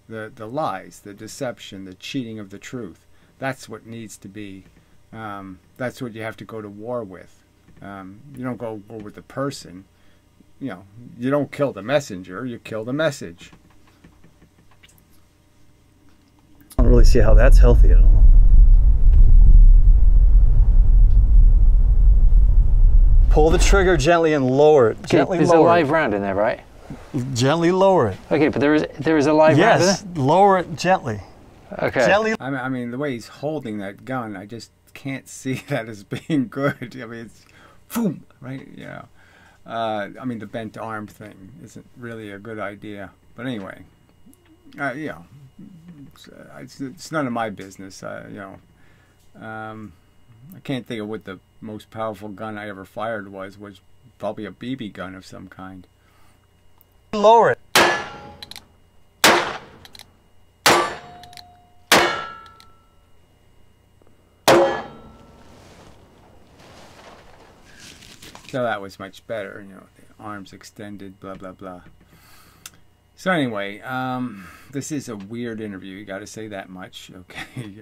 The lies, the deception, the cheating of the truth. That's what needs to be. That's what you have to go to war with. You don't go with the person. You know, you don't kill the messenger, you kill the message. I don't really see how that's healthy at all. Pull the trigger gently and lower it. Gently There's lower a live round in there, right? it. Gently lower it. Okay, but there is a live round in Yes, there? lower it gently. Okay. Gently. I mean, the way he's holding that gun, I just can't see that as being good. I mean, it's boom, right? Yeah. I mean, the bent arm thing isn't really a good idea. But anyway, yeah, it's none of my business. You know, I can't think of what the most powerful gun I ever fired was probably a BB gun of some kind. Lower it. So that was much better, you know, the arms extended, blah, blah, blah. So anyway, this is a weird interview, you got to say that much, okay?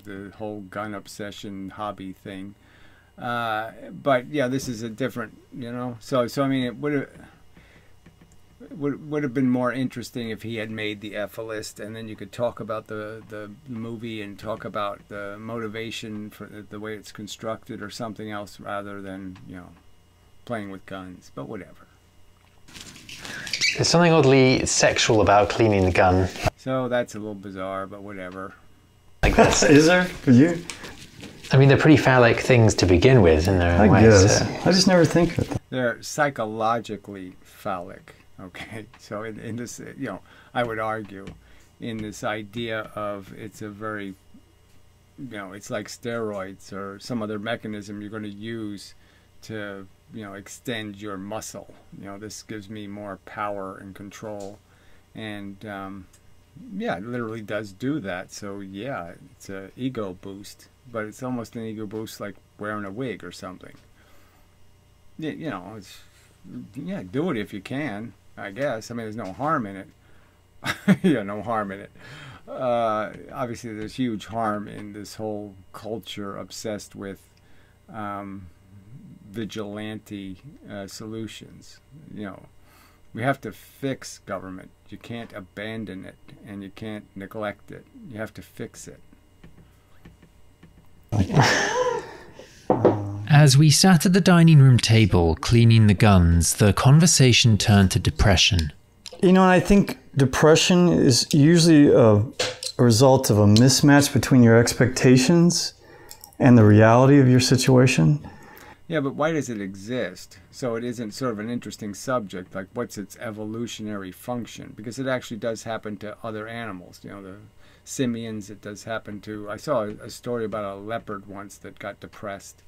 The whole gun obsession hobby thing. But yeah, this is a different, you know, so I mean, it would have been more interesting if he had made the F-list, and then you could talk about the movie and talk about the motivation for the way it's constructed or something else rather than, you know, playing with guns, but whatever. There's something oddly sexual about cleaning the gun. So that's a little bizarre, but whatever. Like this. Is there for you? I mean, they're pretty phallic things to begin with in their own I way. guess. So. I just never think of it. They're psychologically phallic, okay? So in this, you know, I would argue in this idea of it's a very, you know, it's like steroids or some other mechanism you're going to use to, you know, extend your muscle. You know, this gives me more power and control, and yeah, it literally does do that. So yeah, it's an ego boost, but it's almost an ego boost like wearing a wig or something. Yeah, you know, it's, yeah, do it if you can, I guess. I mean, there's no harm in it. Yeah, no harm in it. Obviously, there's huge harm in this whole culture obsessed with vigilante solutions. You know, we have to fix government. You can't abandon it, and you can't neglect it. You have to fix it. As we sat at the dining room table cleaning the guns, the conversation turned to depression. You know, I think depression is usually a result of a mismatch between your expectations and the reality of your situation. Yeah, but why does it exist? So it isn't sort of an interesting subject, like what's its evolutionary function? Because it actually does happen to other animals. You know, the simians, it does happen to... I saw a story about a leopard once that got depressed.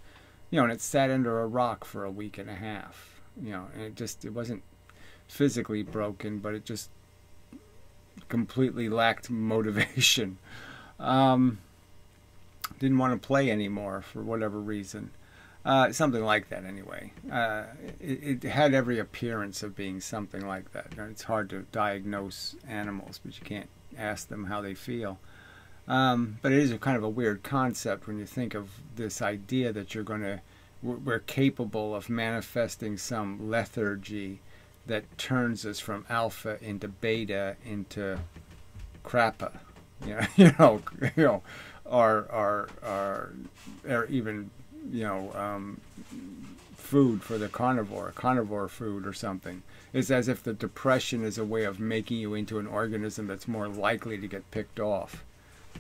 You know, and it sat under a rock for a week and a half. You know, and it wasn't physically broken, but it just completely lacked motivation. Didn't want to play anymore for whatever reason. Something like that anyway. It had every appearance of being something like that. It's hard to diagnose animals, but you can't ask them how they feel. But it is a kind of a weird concept when you think of this idea that we're capable of manifesting some lethargy that turns us from alpha into beta into krappa, or even food for the carnivore food or something. It's as if the depression is a way of making you into an organism that's more likely to get picked off.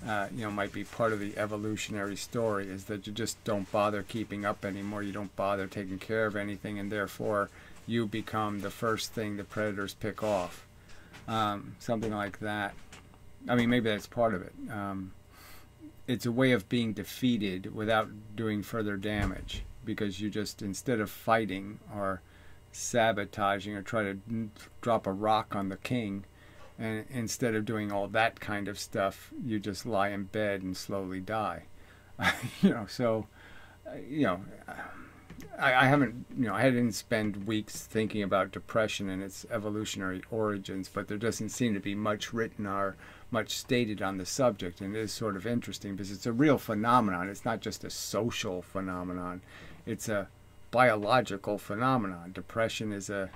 Might be part of the evolutionary story, is that you just don't bother keeping up anymore. You don't bother taking care of anything, and therefore you become the first thing the predators pick off. Something like that. I mean, maybe that's part of it. It's a way of being defeated without doing further damage, because you just, instead of fighting or sabotaging or try to drop a rock on the king, and instead of doing all that kind of stuff, you just lie in bed and slowly die. I didn't spend weeks thinking about depression and its evolutionary origins, but there doesn't seem to be much written or much stated on the subject, and it is sort of interesting because it's a real phenomenon. It's not just a social phenomenon. It's a biological phenomenon. Depression is a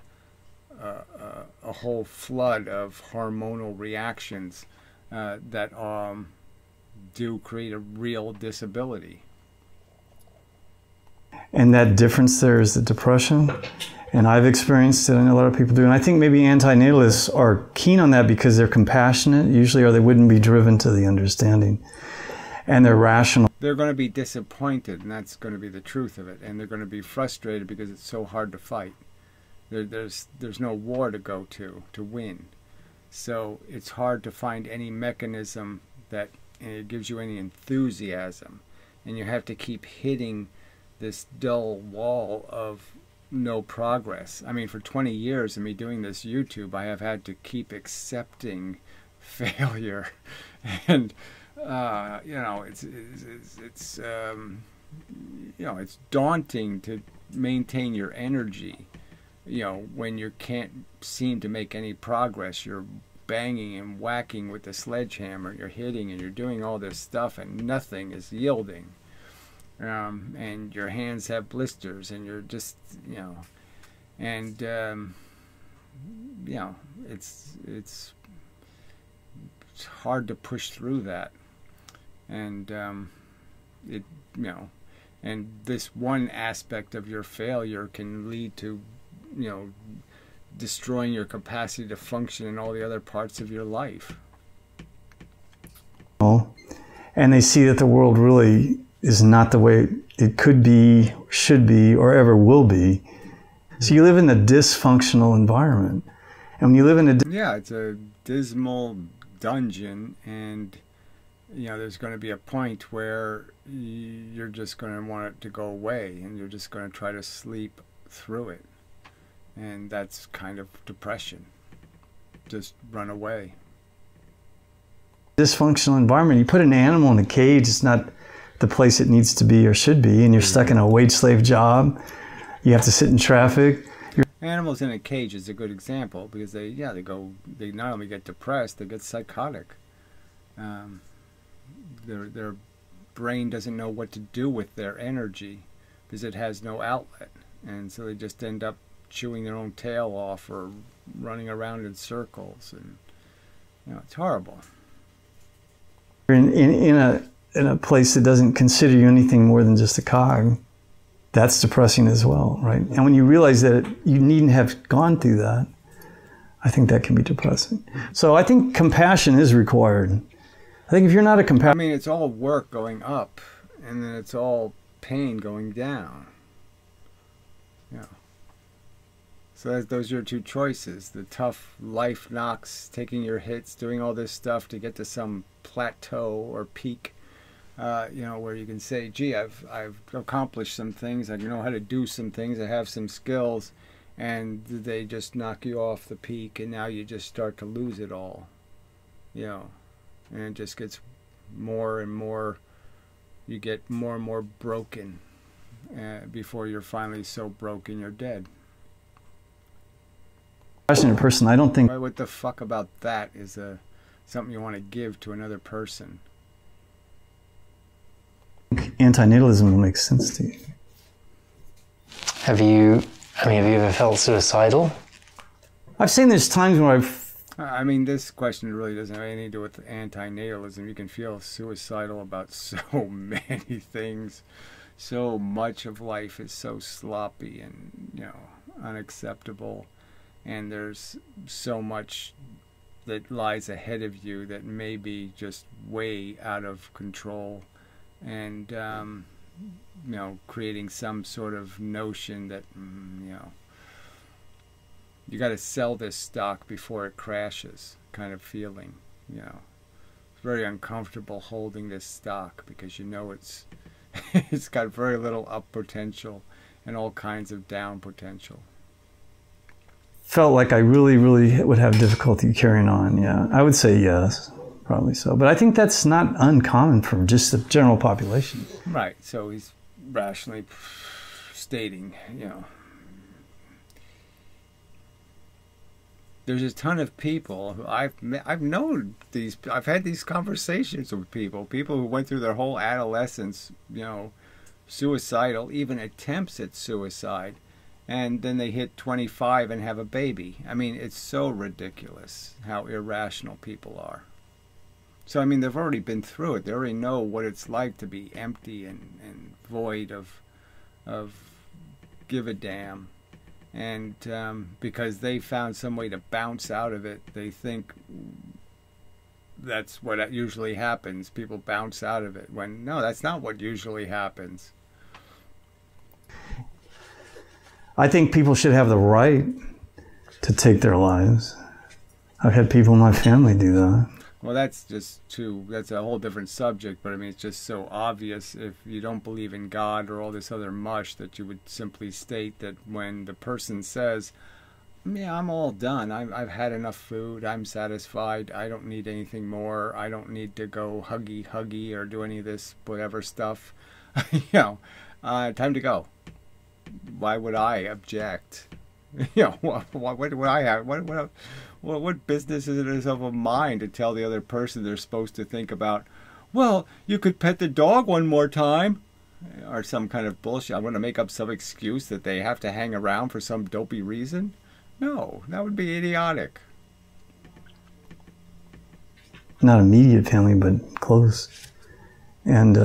whole flood of hormonal reactions that do create a real disability. And that difference there is the depression. And I've experienced it, and a lot of people do. And I think maybe antinatalists are keen on that because they're compassionate, usually, or they wouldn't be driven to the understanding. And they're rational. They're going to be disappointed, and that's going to be the truth of it. And they're going to be frustrated because it's so hard to fight. There's no war to go to win. So it's hard to find any mechanism that gives you any enthusiasm. And you have to keep hitting this dull wall of no progress. I mean, for 20 years of me doing this YouTube, I have had to keep accepting failure, and it's daunting to maintain your energy. When you can't seem to make any progress, you're banging and whacking with the sledgehammer, you're hitting and you're doing all this stuff, and nothing is yielding. And your hands have blisters, and you're just, it's hard to push through that. And, and this one aspect of your failure can lead to, destroying your capacity to function in all the other parts of your life. And they see that the world really is not the way it could be, should be, or ever will be. So you live in a dysfunctional environment. And when you live in a... Yeah, it's a dismal dungeon, and, there's going to be a point where you're just going to want it to go away, and you're just going to try to sleep through it. And that's kind of depression. Just run away. Dysfunctional environment. You put an animal in a cage, it's not the place it needs to be or should be, and you're stuck in a wage slave job. You have to sit in traffic. Animals in a cage is a good example, because they not only get depressed, they get psychotic. Their brain doesn't know what to do with their energy because it has no outlet, and so they just end up chewing their own tail off or running around in circles, and it's horrible. In in a place that doesn't consider you anything more than just a cog, that's depressing as well, right? And when you realize that you needn't have gone through that, I think that can be depressing. So I think compassion is required. I think if you're not a I mean, it's all work going up, and then it's all pain going down. Yeah. So those are your two choices. The tough life knocks, taking your hits, doing all this stuff to get to some plateau or peak, you know, where you can say, gee, I've accomplished some things, I know how to do some things, I have some skills, and they just knock you off the peak, and now you just start to lose it all, you know, and it just gets more and more, you get more and more broken before you're finally so broken you're dead. Passionate person, I don't think. What the fuck about that is something you want to give to another person? Antinatalism will make sense to you. Have you ever felt suicidal? I've seen there's times where I mean, this question really doesn't have anything to do with antinatalism. You can feel suicidal about so many things. So much of life is so sloppy and, you know, unacceptable. And there's so much that lies ahead of you that may be just way out of control. And, you know, creating some sort of notion that, you know, you got to sell this stock before it crashes kind of feeling, you know. It's very uncomfortable holding this stock because you know it's it's got very little up potential and all kinds of down potential. Felt like I really, really would have difficulty carrying on, yeah. I would say yes, probably so. But I think that's not uncommon for just the general population. Right, so he's rationally stating, you know, there's a ton of people who I've known these. I've had these conversations with people who went through their whole adolescence, you know, suicidal, even attempts at suicide, and then they hit 25 and have a baby. I mean, it's so ridiculous how irrational people are. So I mean, they've already been through it. They already know what it's like to be empty and void of give a damn. And because they found some way to bounce out of it, they think that's what usually happens. People bounce out of it, when no, that's not what usually happens. I think people should have the right to take their lives. I've had people in my family do that. Well, that's a whole different subject, but I mean, it's just so obvious if you don't believe in God or all this other mush that you would simply state that when the person says, yeah, I'm all done, I've had enough food, I'm satisfied, I don't need anything more, I don't need to go huggy or do any of this whatever stuff, you know, time to go. Why would I object? You know, what would I have? What business is it of mine to tell the other person they're supposed to think about, well, you could pet the dog one more time, or some kind of bullshit. I'm going to make up some excuse that they have to hang around for some dopey reason? No, that would be idiotic. Not immediate family, but close. And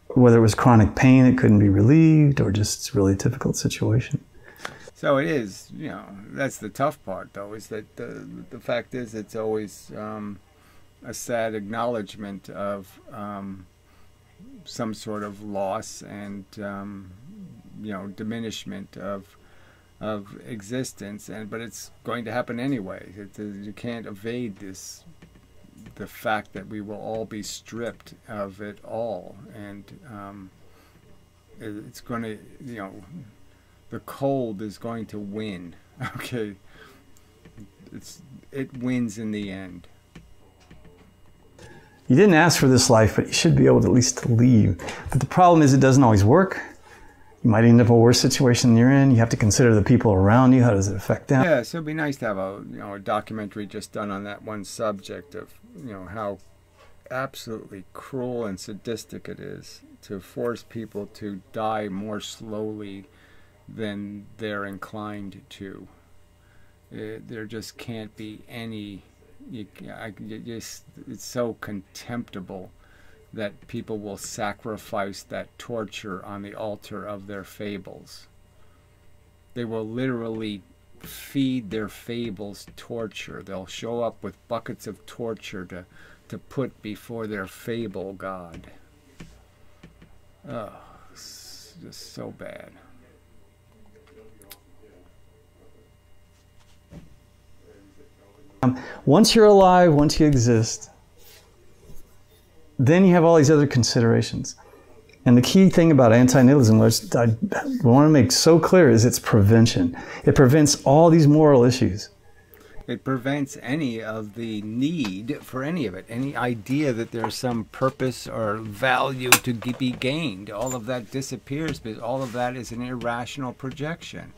whether it was chronic pain that couldn't be relieved or just a really difficult situation. So it is, you know, that's the tough part, though, is that the fact is it's always a sad acknowledgement of some sort of loss and, you know, diminishment of existence, but it's going to happen anyway. You can't evade the fact that we will all be stripped of it all, and it's going to, you know, the cold is going to win. Okay, it wins in the end. You didn't ask for this life, but you should be able to at least leave. But the problem is it doesn't always work. You might end up in a worse situation than you're in. You have to consider the people around you. How does it affect them? Yeah, so it'd be nice to have a documentary just done on that one subject of, you know, how absolutely cruel and sadistic it is to force people to die more slowly than they're inclined to. There just can't be any. It's so contemptible that people will sacrifice that torture on the altar of their fables. They will literally feed their fables torture. They'll show up with buckets of torture to put before their fable god. Oh, it's just so bad. Once you're alive, once you exist, then you have all these other considerations. And the key thing about antinatalism, which I want to make so clear, is its prevention. It prevents all these moral issues. It prevents any of the need for any of it, any idea that there's some purpose or value to be gained. All of that disappears because all of that is an irrational projection.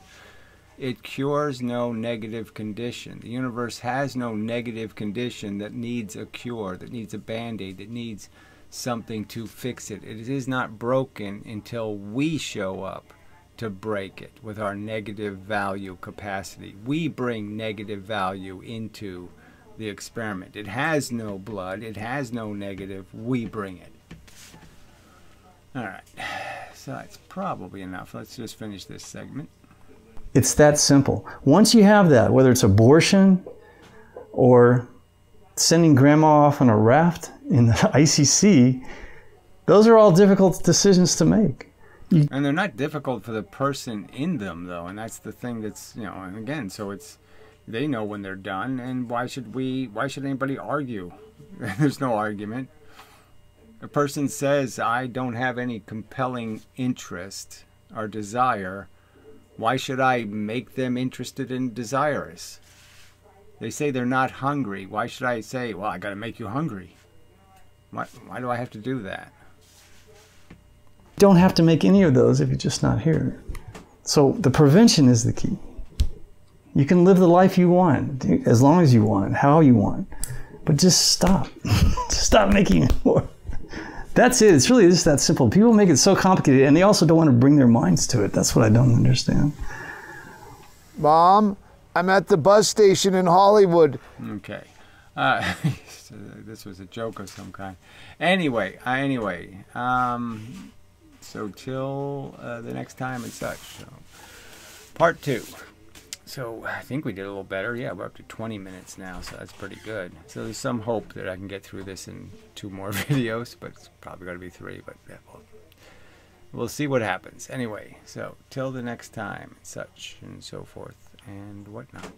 It cures no negative condition. The universe has no negative condition that needs a cure, that needs a band-aid, that needs something to fix it. It is not broken until we show up to break it with our negative value capacity. We bring negative value into the experiment. It has no blood. It has no negative. We bring it. All right. So that's probably enough. Let's just finish this segment. It's that simple. Once you have that, whether it's abortion or sending grandma off on a raft in the icy sea, those are all difficult decisions to make. And they're not difficult for the person in them, though, and that's the thing that's, and again, so it's, they know when they're done, and why should anybody argue? There's no argument. A person says, I don't have any compelling interest or desire. Why should I make them interested and desirous? They say they're not hungry. Why should I say, well, I got to make you hungry? Why do I have to do that? You don't have to make any of those if you're just not here. So the prevention is the key. You can live the life you want, as long as you want, how you want. But just stop. Stop making it more. That's it. It's really just that simple. People make it so complicated, and they also don't want to bring their minds to it. That's what I don't understand. Mom, I'm at the bus station in Hollywood. Okay. So this was a joke of some kind. Anyway. So till the next time and such. So, part 2. So I think we did a little better. Yeah, we're up to 20 minutes now, so that's pretty good. So there's some hope that I can get through this in 2 more videos, but it's probably going to be 3. But yeah, we'll see what happens. Anyway, so till the next time and such and so forth and whatnot.